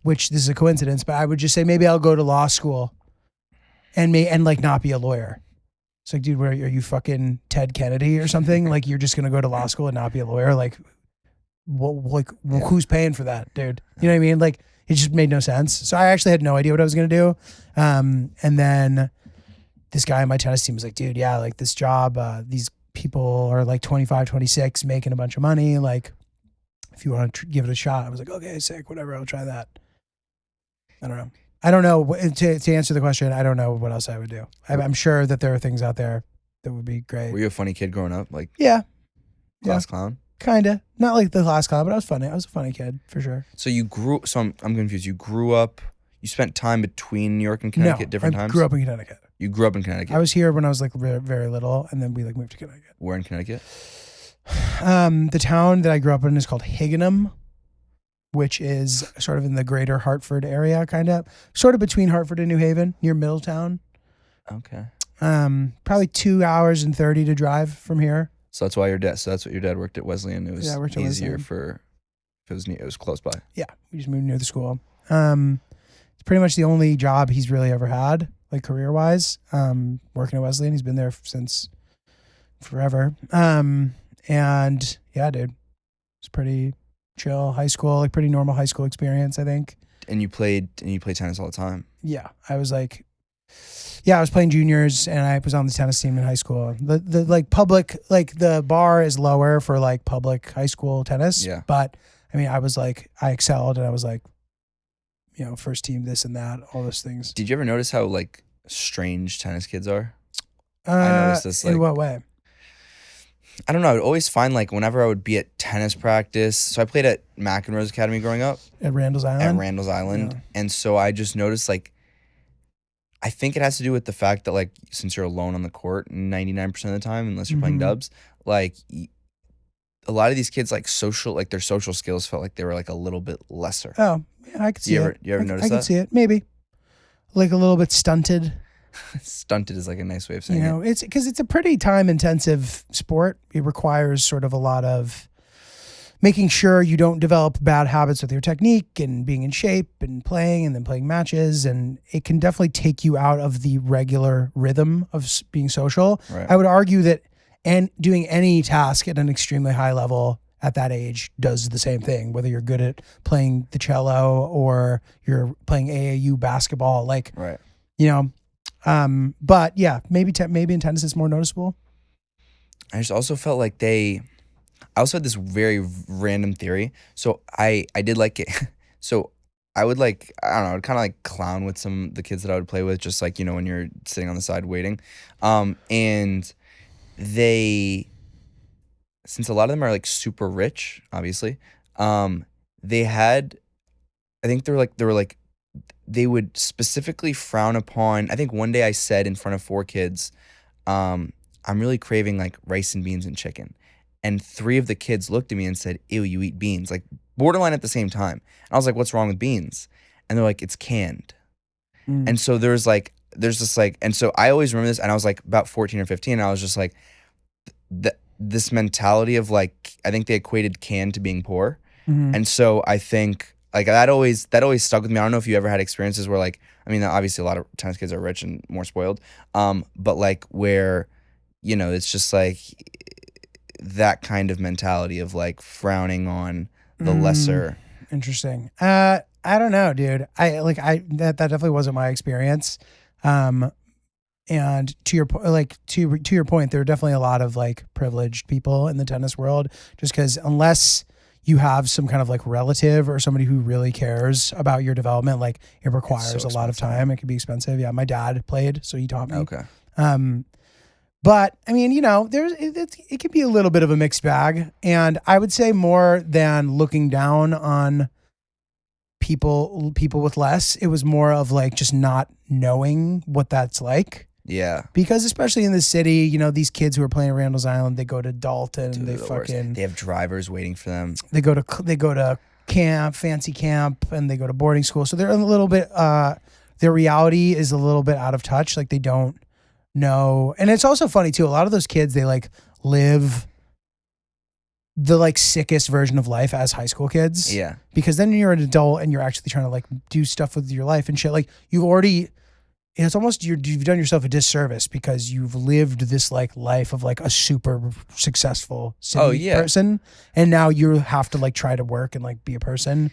which this is a coincidence, but I would just say maybe I'll go to law school and like not be a lawyer. It's like, dude, are you fucking Ted Kennedy or something? Like you're just gonna go to law school and not be a lawyer? Like, who's paying for that, dude? You know what I mean? Like it just made no sense. So I actually had no idea what I was gonna do. And then this guy on my tennis team was like, dude, yeah, like this job, these people are like 25, 26 making a bunch of money. Like if you want to give it a shot. I was like, okay, sick, whatever, I'll try that. I don't know. To answer the question, I don't know what else I would do. I'm sure that there are things out there that would be great. Were you a funny kid growing up? Like class clown? Kinda. Not like the class clown, but I was funny. I was a funny kid for sure. So I'm confused. You grew up, you spent time between New York and Connecticut different times? I grew up in Connecticut. You grew up in Connecticut? I was here when I was like very, very little, and then we like moved to Connecticut. Where in Connecticut? The town that I grew up in is called Higganum, which is sort of in the greater Hartford area, kind of. Sort of between Hartford and New Haven, near Middletown. Okay. Probably 2 hours and 30 to drive from here. So that's why that's what your dad worked at Wesleyan. It was easier it was close by. Yeah, we just moved near the school. It's pretty much the only job he's really ever had, like career-wise. Working at Wesleyan, he's been there since forever. And yeah, dude, it's pretty chill high school, like pretty normal high school experience, I think. And you played tennis all the time. Yeah, I was playing juniors, and I was on the tennis team in high school. The like public, like the bar is lower for like public high school tennis. Yeah. But I mean, I excelled, and I was like, first team, this and that, all those things. Did you ever notice how like strange tennis kids are? I noticed this. Like, in what way? I don't know. I would always find like whenever I would be at tennis practice. So I played at McEnroe's Academy growing up. At Randall's Island? Yeah. And so I just noticed like, I think it has to do with the fact that like, since you're alone on the court 99% of the time, unless you're playing dubs, like a lot of these kids like their social skills felt like they were like a little bit lesser. Oh, yeah, I could see it. You ever notice that? I could see it. Maybe. Like a little bit stunted. Stunted is like a nice way of saying it. It's because it's a pretty time-intensive sport. It requires sort of a lot of making sure you don't develop bad habits with your technique and being in shape and playing and then playing matches. And it can definitely take you out of the regular rhythm of being social. Right. I would argue that doing any task at an extremely high level at that age does the same thing, whether you're good at playing the cello or you're playing AAU basketball. Like, right. But yeah, maybe in tennis it's more noticeable. I just also felt like I also had this very random theory. So I did like it. So I would like, I don't know, I'd kind of like clown with some of the kids that I would play with, just like, when you're sitting on the side waiting. And since a lot of them are like super rich, obviously, they would specifically frown upon. I think one day I said in front of 4 kids, I'm really craving like rice and beans and chicken. And 3 of the kids looked at me and said, ew, you eat beans, like borderline at the same time. And I was like, what's wrong with beans? And they're like, it's canned. And so there's like there's just like, and so I always remember this, and I was like about 14 or 15, and I was just like, this mentality of like, I think they equated can to being poor. And so I think like that always stuck with me. I don't know if you ever had experiences where like, I mean, obviously a lot of times kids are rich and more spoiled, but like where, you know, it's just like that kind of mentality of like frowning on the lesser. Interesting. I don't know, dude. That definitely wasn't my experience. And to your to your point, there are definitely a lot of like privileged people in the tennis world, just because unless you have some kind of like relative or somebody who really cares about your development, like it requires a lot of time. It can be expensive. Yeah, my dad played, so he taught me. Okay. But I mean, you know, it can be a little bit of a mixed bag, and I would say more than looking down on people with less, it was more of like just not knowing what that's like. Yeah. Because especially in the city, you know, these kids who are playing at Randall's Island, they go to Dalton, they have drivers waiting for them. They go to camp, fancy camp, and they go to boarding school. So they're a little bit their reality is a little bit out of touch. Like they don't know. And it's also funny too, a lot of those kids, they like live the like sickest version of life as high school kids. Yeah. Because then you're an adult and you're actually trying to like do stuff with your life and shit. Like it's almost you've done yourself a disservice because you've lived this like life of like a super successful city person, and now you have to like try to work and like be a person.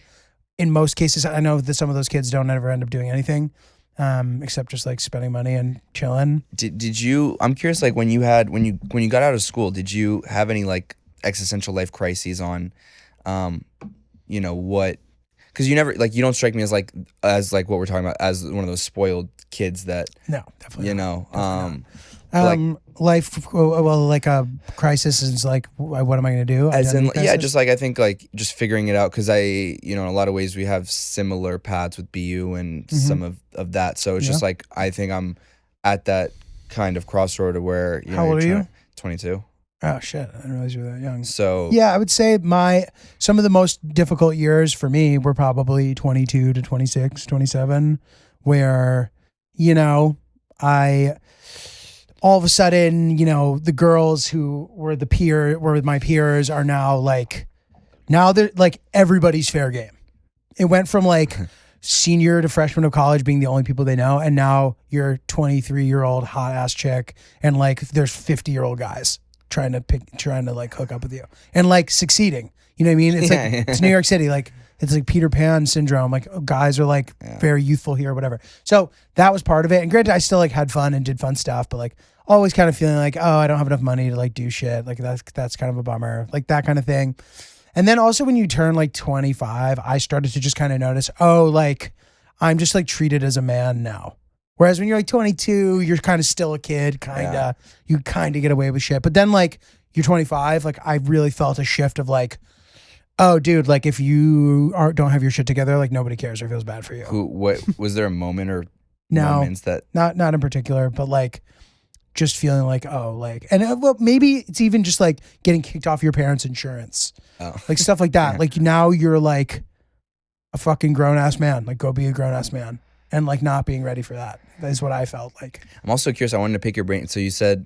In most cases, I know that some of those kids don't ever end up doing anything, except just like spending money and chilling. Did you? I'm curious. Like when you got out of school, did you have any like existential life crises on, you know what? Because you never like you don't strike me as like what we're talking about as one of those spoiled kids that no, definitely you not. know life like a crisis is like what am I going to do? As in just like I think like just figuring it out because I in a lot of ways we have similar paths with BU and some of that, so it's just like I think I'm at that kind of crossroad where how old are you? 22. Oh shit, I didn't realize you were that young. So yeah, I would say some of the most difficult years for me were probably 22 to 26, 27, where, you know, I all of a sudden, you know, the girls who were my peers are now they're like everybody's fair game. It went from like senior to freshman of college being the only people they know, and now you're 23-year-old hot ass chick and like there's 50-year-old guys trying to like hook up with you and like succeeding. You know what I mean? It's like it's New York City. Like it's like Peter Pan syndrome. Like guys are like very youthful here or whatever. So that was part of it. And granted, I still like had fun and did fun stuff, but like always kind of feeling like, oh, I don't have enough money to like do shit. Like that's kind of a bummer. Like that kind of thing. And then also when you turn like 25, I started to just kind of notice, oh, like I'm just like treated as a man now. Whereas when you're like 22, you're kind of still a kid, you kind of get away with shit. But then like you're 25, like I really felt a shift of like, oh dude, like if you don't have your shit together, like nobody cares or feels bad for you. What was there a moment or moments that not in particular, but like just feeling like, oh, like, and maybe it's even just like getting kicked off your parents' insurance, like stuff like that. Like now you're like a fucking grown ass man, like go be a grown ass man. And like not being ready for that. That is what I felt like. I'm also curious. I wanted to pick your brain. So you said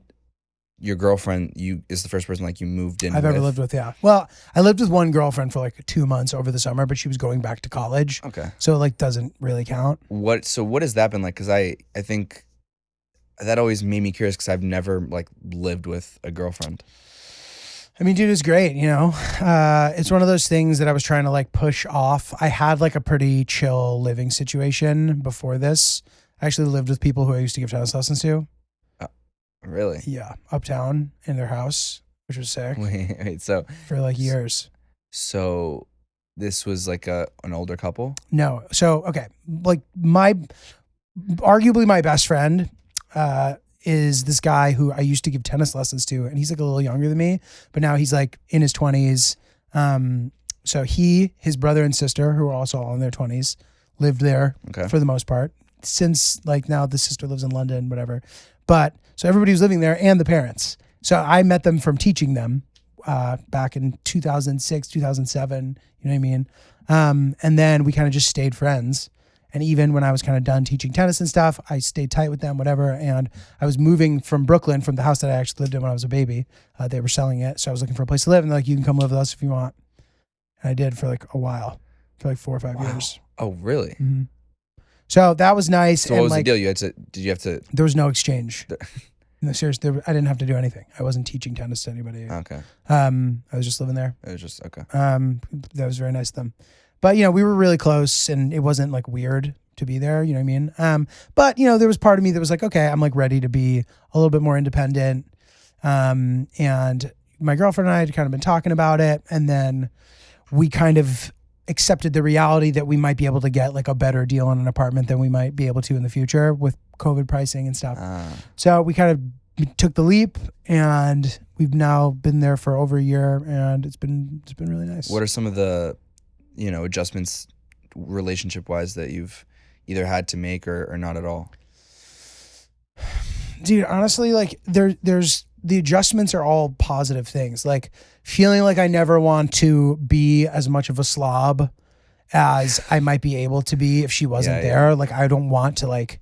your girlfriend is the first person like you moved in. I've ever lived with. Yeah. Well, I lived with one girlfriend for like 2 months over the summer, but she was going back to college. Okay. So it like doesn't really count. What has that been like? Because I think that always made me curious because I've never like lived with a girlfriend. I mean, dude, it's great, you know? It's one of those things that I was trying to like push off. I had like a pretty chill living situation before this. I actually lived with people who I used to give tennis lessons to. Really? Yeah. Uptown in their house, which was sick. Wait, so. For like years. So this was like an older couple? No. So, okay. Like arguably my best friend, is this guy who I used to give tennis lessons to, and he's like a little younger than me, but now he's like in his 20s. So his brother and sister, who are also all in their 20s, lived there for the most part. Since like now the sister lives in London, whatever. But so everybody was living there and the parents. So I met them from teaching them back in 2006, 2007, you know what I mean? And then we kind of just stayed friends. And even when I was kind of done teaching tennis and stuff, I stayed tight with them, whatever. And I was moving from Brooklyn, from the house that I actually lived in when I was a baby. They were selling it. So I was looking for a place to live. And they're like, you can come live with us if you want. And I did for like a while, for like 4 or 5 years. Oh, really? Mm-hmm. So that was nice. So what was the deal? Did you have to? There was no exchange. No, seriously, I didn't have to do anything. I wasn't teaching tennis to anybody. Okay. I was just living there. It was just, okay. That was very nice of them. But, you know, we were really close and it wasn't like weird to be there. You know what I mean? But, you know, there was part of me that was like, okay, I'm like ready to be a little bit more independent. And my girlfriend and I had kind of been talking about it. And then we kind of accepted the reality that we might be able to get like a better deal on an apartment than we might be able to in the future with COVID pricing and stuff. So we kind of took the leap, and we've now been there for over a year, and it's been really nice. What are some of the, you know, adjustments relationship wise that you've either had to make or not at all? Dude, honestly, like there's the adjustments are all positive things. Like feeling like I never want to be as much of a slob as I might be able to be if she wasn't there. Yeah. Like I don't want to like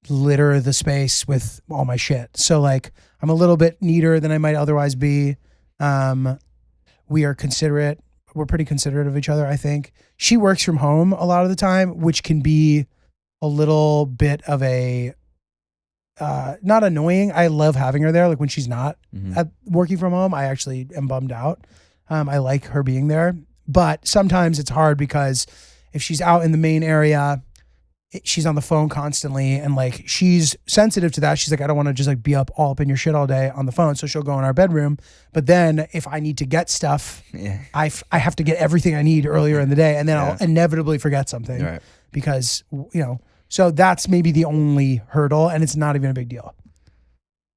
litter the space with all my shit. So like I'm a little bit neater than I might otherwise be. We are considerate. We're pretty considerate of each other, I think. She works from home a lot of the time, which can be a little bit of a not annoying. I love having her there. Like when she's not working from home, I actually am bummed out. I like her being there, but sometimes it's hard because if she's out in the main area, she's on the phone constantly, and like she's sensitive to that. She's like, I don't want to just like be all up in your shit all day on the phone. So she'll go in our bedroom. But then if I need to get stuff, I have to get everything I need earlier in the day, and then I'll inevitably forget something because, you know. So that's maybe the only hurdle, and it's not even a big deal.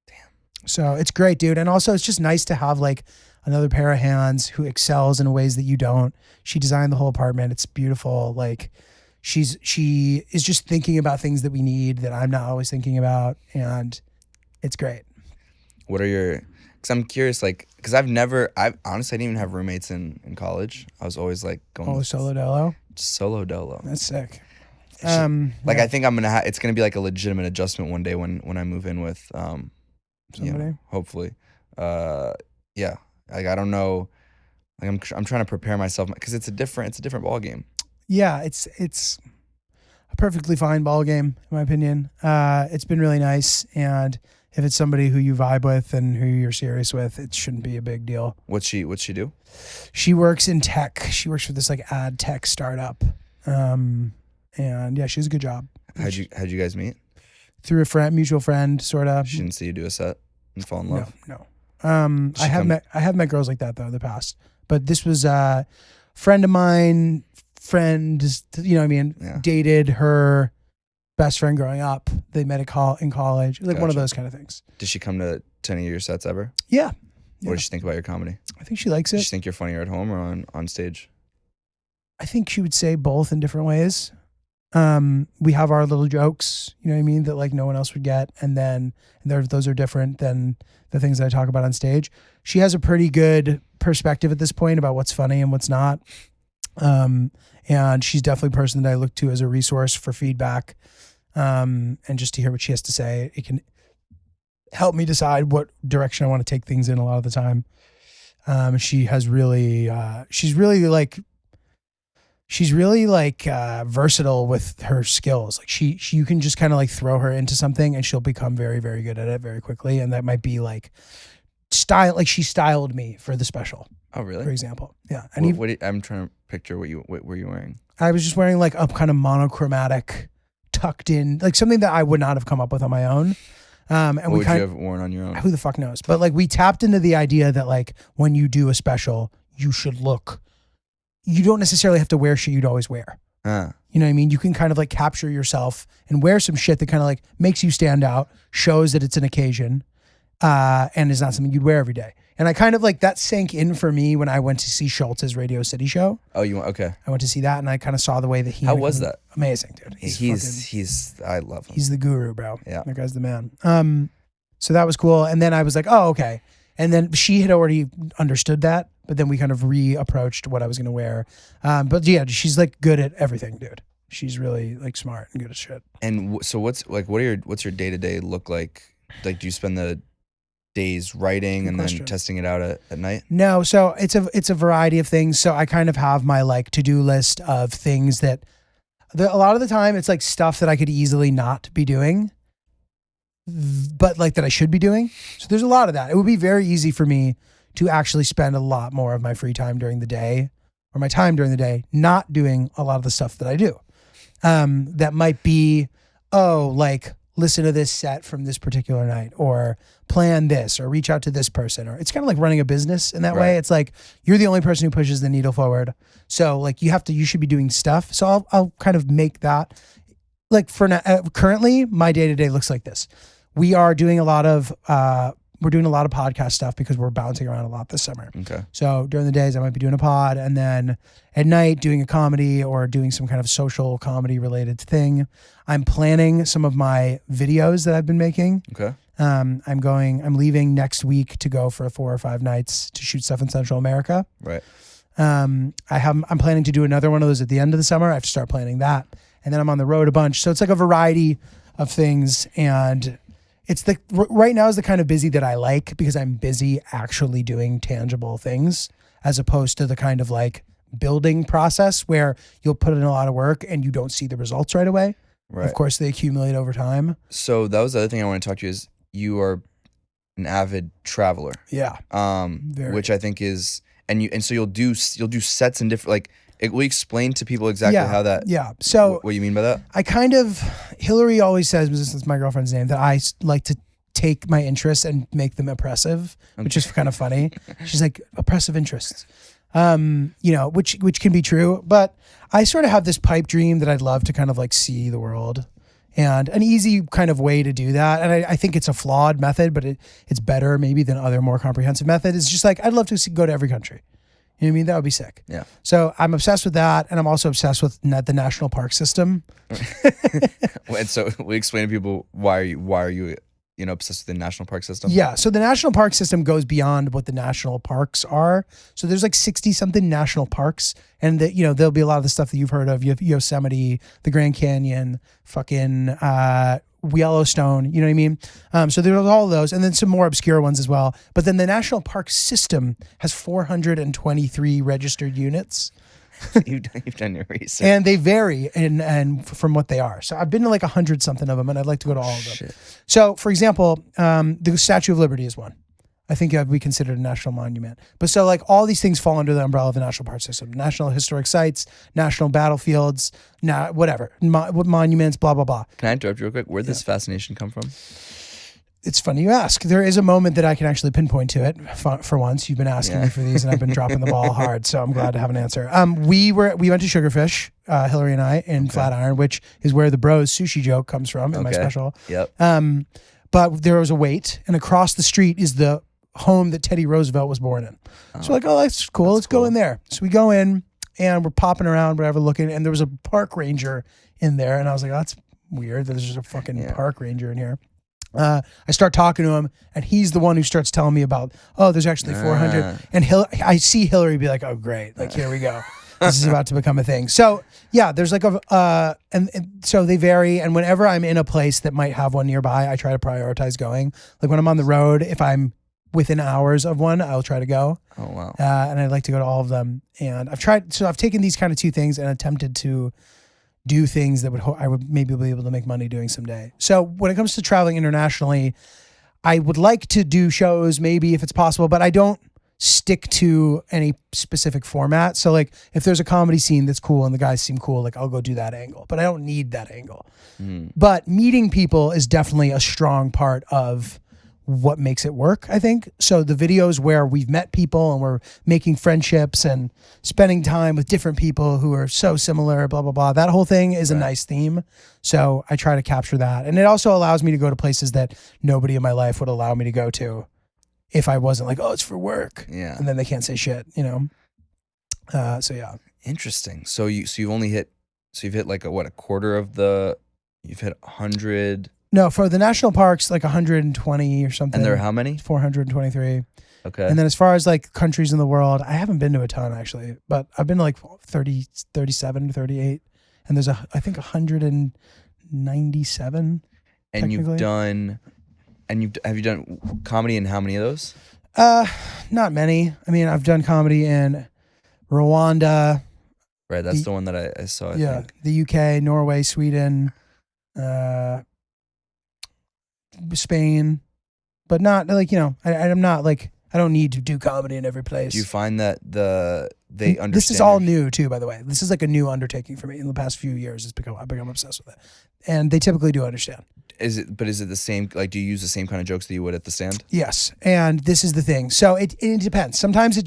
Damn. So it's great, dude. And also it's just nice to have like another pair of hands who excels in ways that you don't. She designed the whole apartment. It's beautiful. Like she is just thinking about things that we need that I'm not always thinking about, and it's great. What are your, because I'm curious, like, because I honestly didn't even have roommates in college. I was always like going solo dolo. Solo dolo. That's sick. I think I'm gonna it's gonna be like a legitimate adjustment one day when I move in with somebody, you know, hopefully. Like I don't know, like I'm trying to prepare myself because it's a different ball game. Yeah, it's a perfectly fine ball game in my opinion. It's been really nice, and if it's somebody who you vibe with and who you're serious with, it shouldn't be a big deal. What's she do? She works in tech. She works for this like ad tech startup. And yeah, she does a good job. How'd you guys meet? Through a mutual friend, sort of. She didn't see you do a set and fall in love? No. I have met girls like that though in the past, but this was a friend of mine. You know what I mean? Yeah. Dated her best friend growing up. They met in college, like one of those kind of things. Did she come to any of your sets ever? Yeah. What does she think about your comedy? I think she likes it. Does she think you're funnier at home or on stage? I think she would say both in different ways. We have our little jokes, you know what I mean, that like no one else would get, and those are different than the things that I talk about on stage. She has a pretty good perspective at this point about what's funny and what's not. And she's definitely a person that I look to as a resource for feedback, and just to hear what she has to say. It can help me decide what direction I want to take things in a lot of the time. She's really versatile with her skills. Like you can just kind of like throw her into something and she'll become very, very good at it very quickly. And that might be like style. Like she styled me for the special. Oh, really? For example. Yeah. And I'm trying to picture what were you wearing? I was just wearing like a kind of monochromatic tucked in, like something that I would not have come up with on my own. And what would you have worn on your own? Who the fuck knows? But like we tapped into the idea that like when you do a special, you don't necessarily have to wear shit you'd always wear. You know what I mean? You can kind of like capture yourself and wear some shit that kind of like makes you stand out, shows that it's an occasion, and is not something you'd wear every day. And I kind of like that sank in for me when I went to see Schultz's Radio City show. Oh, okay. I went to see that, and I kind of saw the way that he. How was that? Amazing, dude. I love him. He's the guru, bro. Yeah, that guy's the man. So that was cool, and then I was like, oh, okay. And then she had already understood that, but then we kind of reapproached what I was going to wear. But yeah, she's like good at everything, dude. She's really like smart and good at shit. And so what's your day-to-day look like? Like, do you spend the days writing and then testing it out at night? No, so it's a variety of things. So I kind of have my like to-do list of things that a lot of the time it's like stuff that I could easily not be doing, but like that I should be doing. So there's a lot of that. It would be very easy for me to actually spend a lot more of my free time during the day, or my time during the day, not doing a lot of the stuff that I do. That might be, like listen to this set from this particular night, or plan this, or reach out to this person, or it's kind of like running a business in that way. It's like, you're the only person who pushes the needle forward. So like you should be doing stuff. So I'll kind of make that like for now. Currently my day-to-day looks like this. We are doing a lot of, podcast stuff because we're bouncing around a lot this summer. Okay. So during the days I might be doing a pod, and then at night doing a comedy or doing some kind of social comedy related thing. I'm planning some of my videos that I've been making. Okay. I'm leaving next week to go for 4 or 5 nights to shoot stuff in Central America. Right. I'm planning to do another one of those at the end of the summer. I have to start planning that. And then I'm on the road a bunch. So it's like a variety of things, and it's right now is the kind of busy that I like, because I'm busy actually doing tangible things, as opposed to the kind of like building process where you'll put in a lot of work and you don't see the results right away. Right. Of course, they accumulate over time. So that was the other thing I want to talk to you is you are an avid traveler. Yeah. Which I think is, and so you'll do sets in different, like, will you explain to people exactly how that? Yeah. So what you mean by that? Hillary always says, this is my girlfriend's name, that I like to take my interests and make them oppressive, which is kind of funny. She's like, oppressive interests, which can be true. But I sort of have this pipe dream that I'd love to kind of like see the world, and an easy kind of way to do that. And I think it's a flawed method, but it's better maybe than other more comprehensive methods. It's just like, I'd love to go to every country. You know what I mean? That would be sick. Yeah. So I'm obsessed with that, and I'm also obsessed with the national park system. And so we explain to people why are you obsessed with the national park system? Yeah. So the national park system goes beyond what the national parks are. So there's like 60 something national parks, and there'll be a lot of the stuff that you've heard of: Yosemite, the Grand Canyon, fucking Yellowstone, you know what I mean? So there's all of those, and then some more obscure ones as well. But then the national park system has 423 registered units. You've done your research. And they vary and from what they are. So I've been to like 100 something of them, and I'd like to go to all of them. Shit. So for example, the Statue of Liberty is one. I think we considered a national monument. But so like all these things fall under the umbrella of the national park system: national historic sites, national battlefields, monuments, blah, blah, blah. Can I interrupt you real quick? Where'd this fascination come from? It's funny you ask. There is a moment that I can actually pinpoint to it for once. You've been asking me for these, and I've been dropping the ball hard, so I'm glad to have an answer. We went to Sugarfish, Hillary and I, in Flatiron, which is where the bros sushi joke comes from in my special. Yep. But there was a wait, and across the street is the home that Teddy Roosevelt was born in. So like, that's cool. Let's go in there. So we go in, and we're popping around, whatever, looking, and there was a park ranger in there, and I was like, that's weird. There's just a fucking park ranger in here. I start talking to him, and he's the one who starts telling me about, there's actually 400. And I see Hillary be like, oh, great. Like, here we go. This is about to become a thing. So yeah, there's like and so they vary. And whenever I'm in a place that might have one nearby, I try to prioritize going. Like when I'm on the road, if I'm within hours of one, I'll try to go. Oh, wow. And I'd like to go to all of them. And I've taken these kind of two things and attempted to do things that I would maybe be able to make money doing someday. So when it comes to traveling internationally, I would like to do shows maybe if it's possible, but I don't stick to any specific format. So like if there's a comedy scene that's cool and the guys seem cool, like I'll go do that angle, but I don't need that angle. But meeting people is definitely a strong part of what makes it work, I think. So the videos where we've met people and we're making friendships and spending time with different people who are so similar, blah, blah, blah, that whole thing is a nice theme. So I try to capture that. And it also allows me to go to places that nobody in my life would allow me to go to if I wasn't like, it's for work. Yeah. And then they can't say shit, So yeah. Interesting. So you've hit like a quarter of you've hit 100. No, for the national parks, like 120 or something. And there are how many? 423. Okay. And then as far as like countries in the world, I haven't been to a ton actually, but I've been to like 30, 37, 38 and there's I think 197. And have you done comedy in how many of those? Not many. I mean, I've done comedy in Rwanda. Right, that's the one that I saw. I think. The UK, Norway, Sweden, Spain, but not like, I'm not like, I don't need to do comedy in every place. Do you find that they understand? This is all new too, by the way. This is like a new undertaking for me in the past few years. I've become obsessed with it, and they typically do understand. Is it the same? Like, do you use the same kind of jokes that you would at the stand? Yes, and this is the thing. So it depends. Sometimes it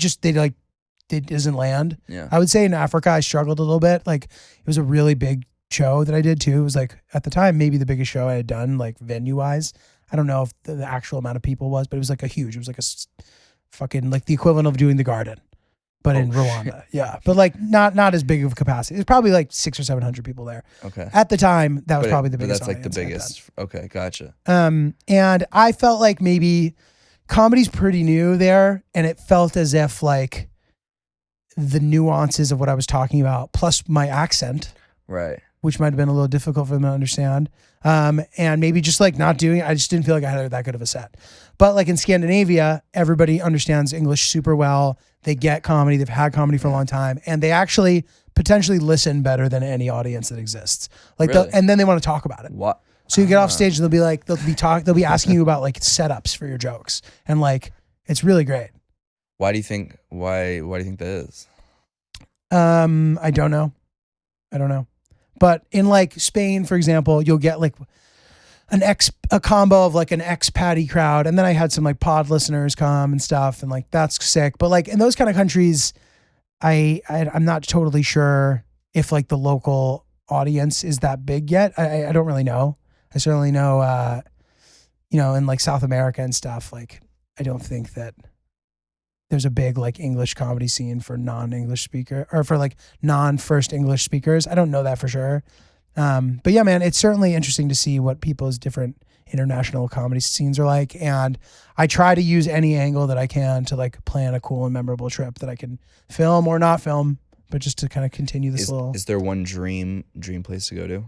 doesn't land. Yeah. I would say in Africa I struggled a little bit. Like, it was a really big show that I did too. It was like, at the time, maybe the biggest show I had done, like venue wise. I don't know if the actual amount of people was, but it was like it was like a fucking, like the equivalent of doing the Garden, but in Rwanda. Yeah. But like not as big of a capacity. It's probably like 600 or 700 people there. Okay. At the time, that was probably the biggest. But that's like the biggest. Okay. Gotcha. And I felt like maybe comedy's pretty new there, and it felt as if like the nuances of what I was talking about, plus my accent, right, which might have been a little difficult for them to understand. And maybe just like not doing it, I just didn't feel like I had that good of a set. But like in Scandinavia, everybody understands English super well. They get comedy. They've had comedy for a long time, and they actually potentially listen better than any audience that exists. Like, really? And then they want to talk about it. What? So you get off stage, they'll be asking you about like setups for your jokes, and like it's really great. Why do you think that is? I don't know. But in like Spain, for example, you'll get like a combo of like an expat crowd, and then I had some like pod listeners come and stuff, and like that's sick. But like in those kind of countries, I'm not totally sure if like the local audience is that big yet. I don't really know. I certainly know, in like South America and stuff, like I don't think that there's a big like English comedy scene for non-English speaker, or for like non-first English speakers. I don't know that for sure. But yeah, man, it's certainly interesting to see what people's different international comedy scenes are like. And I try to use any angle that I can to like plan a cool and memorable trip that I can film or not film, but just to kind of continue this Is there one dream place to go to?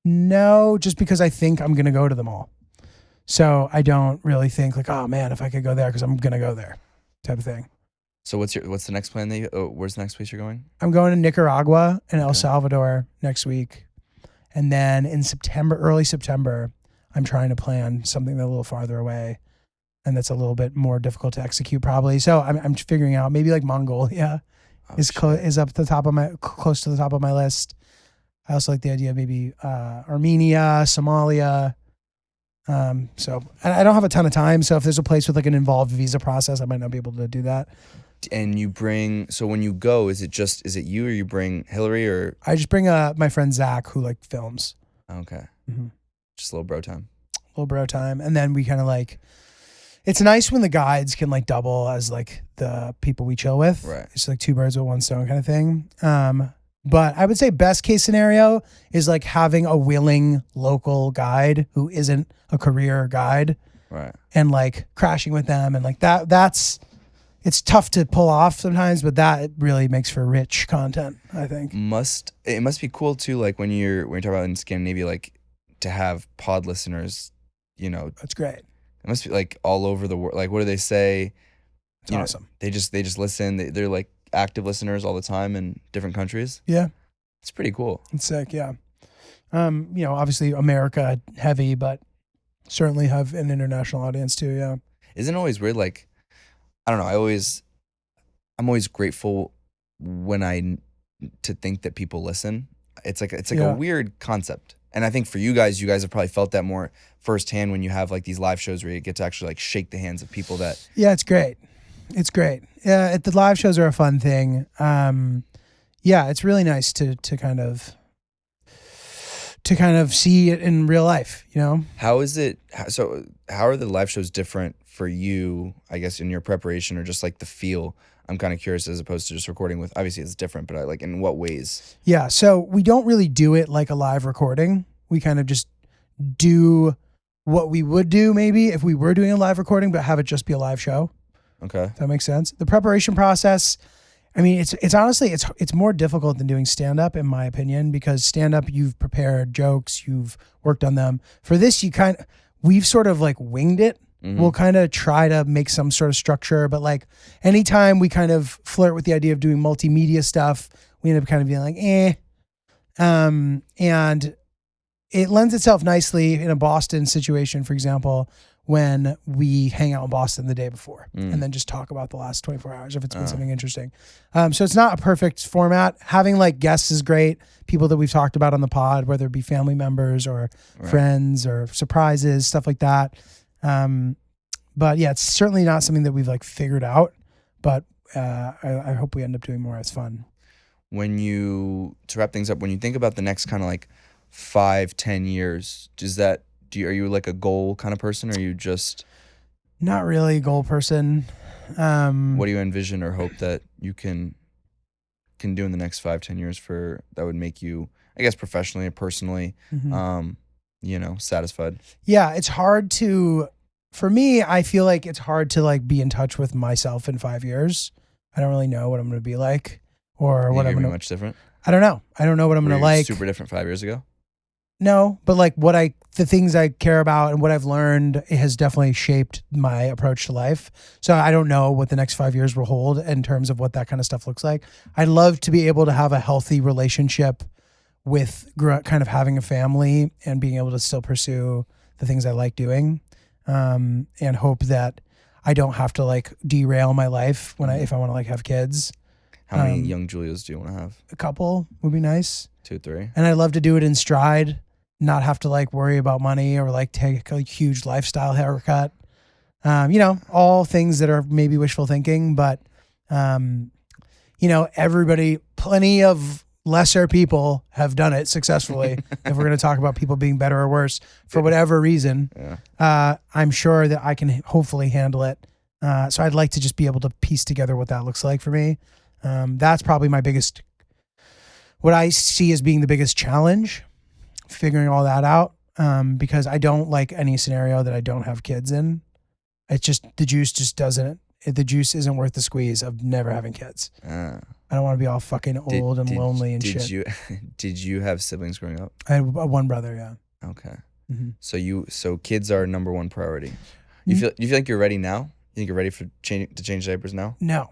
No, just because I think I'm going to go to them all. So I don't really think like, oh man, if I could go there, because I'm going to go there type of thing. So what's the next plan where's the next place you're going? I'm going to Nicaragua and El Salvador next week. And then in early September, I'm trying to plan something that's a little farther away, and that's a little bit more difficult to execute probably. So I'm figuring out maybe like Mongolia is up the top of close to the top of my list. I also like the idea of maybe Armenia, Somalia. So I don't have a ton of time. So if there's a place with like an involved visa process, I might not be able to do that. And so when you go, is it you, or you bring Hillary, or? I just bring my friend Zach, who like films. Okay. Mm-hmm. Just a little bro time. And then we kind of like, it's nice when the guides can like double as like the people we chill with. Right. It's like two birds with one stone kind of thing. But I would say best case scenario is like having a willing local guide who isn't a career guide. Right. And like crashing with them, and like it's tough to pull off sometimes, but that really makes for rich content, I think. It must be cool too, like when you're talking about in Scandinavia, like to have pod listeners, That's great. It must be like all over the world. Like, what do they say? It's awesome. They just listen. They're like active listeners all the time in different countries. Yeah. It's pretty cool. It's sick, yeah. Obviously America heavy, but certainly have an international audience too, yeah. Isn't it always weird? Like, I don't know. I'm always grateful to think that people listen. It's like a weird concept. And I think for you guys have probably felt that more firsthand when you have like these live shows where you get to actually like shake the hands of people that. Yeah, it's great. Yeah, the live shows are a fun thing. Yeah, it's really nice to kind of see it in real life, How is it? So how are the live shows different for you, I guess, in your preparation, or just like the feel? I'm kind of curious, as opposed to just recording with, obviously it's different, but like in what ways? Yeah, so we don't really do it like a live recording. We kind of just do what we would do maybe if we were doing a live recording, but have it just be a live show. Okay. Does that make sense? The preparation process, I mean, it's honestly it's more difficult than doing stand up in my opinion, because stand up you've prepared jokes, you've worked on them. For this, we've sort of like winged it. We'll kind of try to make some sort of structure, but like anytime we kind of flirt with the idea of doing multimedia stuff, we end up kind of being like, and it lends itself nicely in a Boston situation, for example, when we hang out in Boston the day before and then just talk about the last 24 hours if it's been something interesting. So it's not a perfect format. Having like guests is great. People that we've talked about on the pod, whether it be family members or friends or surprises, stuff like that. But yeah, it's certainly not something that we've like figured out, but I hope we end up doing more. It's fun. To wrap things up, when you think about the next kind of like 5-10 years, are you like a goal kind of person, or are you just not really a goal person? What do you envision or hope that you can do in the next 5-10 years that would make you, I guess, professionally or personally, satisfied? Yeah, it's hard for me, I feel like it's hard to like be in touch with myself in 5 years. I don't really know what I'm going to be like or what I'm going to be much different. I don't know. I don't know what I'm going to like. Super different 5 years ago? No, but like the things I care about and what I've learned has definitely shaped my approach to life. So I don't know what the next 5 years will hold in terms of what that kind of stuff looks like. I'd love to be able to have a healthy relationship with kind of having a family and being able to still pursue the things I like doing, and hope that I don't have to like derail my life if I want to like have kids. How many young Julios do you want to have? A couple would be nice. 2, 3. And I'd love to do it in stride, not have to like worry about money or like take a huge lifestyle haircut. All things that are maybe wishful thinking, but plenty of lesser people have done it successfully. If we're going to talk about people being better or worse for whatever reason, I'm sure that I can hopefully handle it. So I'd like to just be able to piece together what that looks like for me. That's probably what I see as being the biggest challenge, figuring all that out. Because I don't like any scenario that I don't have kids in. It's just, the juice isn't worth the squeeze of never having kids. I don't want to be all fucking old and lonely and shit. Did you have siblings growing up? I had one brother, yeah. Okay. Mm-hmm. So kids are number one priority. You feel like you're ready now? You think you're ready to change diapers now? No.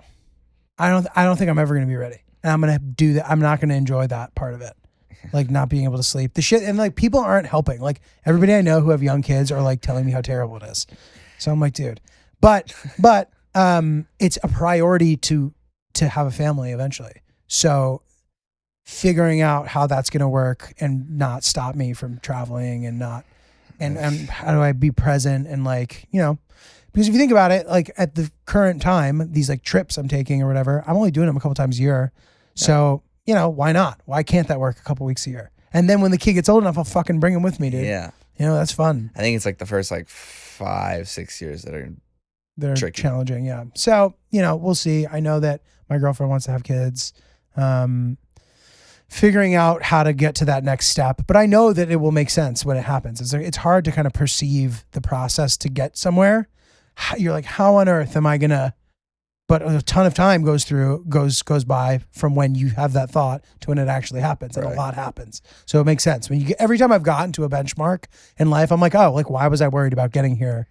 I don't think I'm ever going to be ready. And I'm going to do that. I'm not going to enjoy that part of it. Like not being able to sleep. The shit, and like people aren't helping. Like everybody I know who have young kids are like telling me how terrible it is. So I'm like, dude. But it's a priority to have a family eventually. So figuring out how that's going to work and not stop me from traveling and how do I be present and like, because if you think about it, like at the current time, these like trips I'm taking or whatever, I'm only doing them a couple times a year. Yeah. So, why not? Why can't that work a couple weeks a year? And then when the kid gets old enough, I'll fucking bring him with me, dude. Yeah. That's fun. I think it's like the first like 5-6 years that are tricky. Challenging. Yeah. So, we'll see. I know that my girlfriend wants to have kids. Figuring out how to get to that next step, but I know that it will make sense when it happens. It's hard to kind of perceive the process to get somewhere. You're like, how on earth am I gonna? But a ton of time goes by from when you have that thought to when it actually happens, and a lot happens. So it makes sense. Every time I've gotten to a benchmark in life, I'm like, oh, like why was I worried about getting here?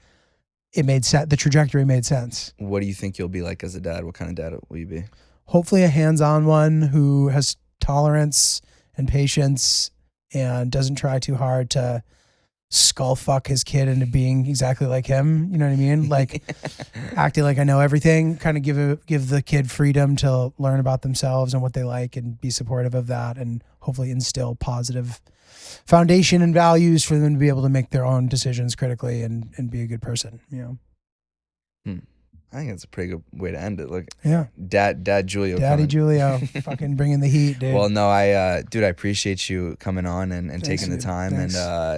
It made sense. The trajectory made sense. What do you think you'll be like as a dad? What kind of dad will you be? Hopefully a hands-on one who has tolerance and patience and doesn't try too hard to skull fuck his kid into being exactly like him. You know what I mean? Like acting like I know everything, kind of give the kid freedom to learn about themselves and what they like and be supportive of that, and hopefully instill positive foundation and values for them to be able to make their own decisions critically and be a good person, I think that's a pretty good way to end it. Look, yeah, Dad Giulio, Giulio, fucking bringing the heat, dude. Well, no, I appreciate you coming on and thanks, taking the time, and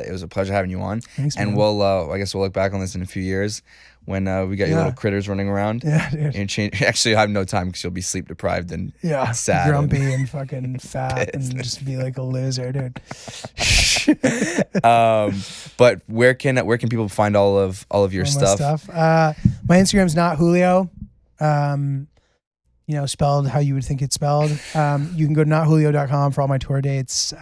it was a pleasure having you on. Thanks, and man. I guess we'll look back on this in a few years when we got your little critters running around. Yeah, dude. And actually, I have no time because you'll be sleep deprived and sad, grumpy, and fucking fat, and just be like a loser, dude. But where can people find all of your stuff? My Instagram's not Julio. spelled how you would think it's spelled. You can go to notjulio.com for all my tour dates,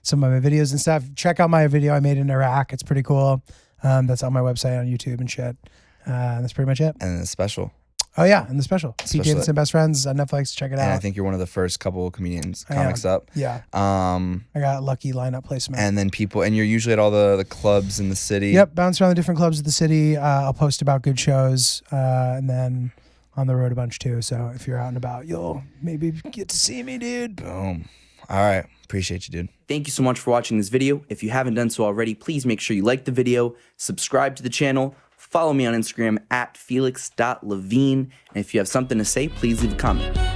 some of my videos and stuff. Check out my video I made in Iraq. It's pretty cool. That's on my website on YouTube and shit. That's pretty much it. And the special. Oh yeah, and the special. Pete Davidson Best Friends on Netflix. Check it out. And I think you're one of the first couple comedians comics up. Yeah. I got lucky lineup placement. And then and you're usually at all the clubs in the city. Yep, bounce around the different clubs of the city. I'll post about good shows, and then on the road a bunch too. So if you're out and about, you'll maybe get to see me, dude. Boom. All right. Appreciate you, dude. Thank you so much for watching this video. If you haven't done so already, please make sure you like the video, subscribe to the channel, follow me on Instagram at felix.levine. And if you have something to say, please leave a comment.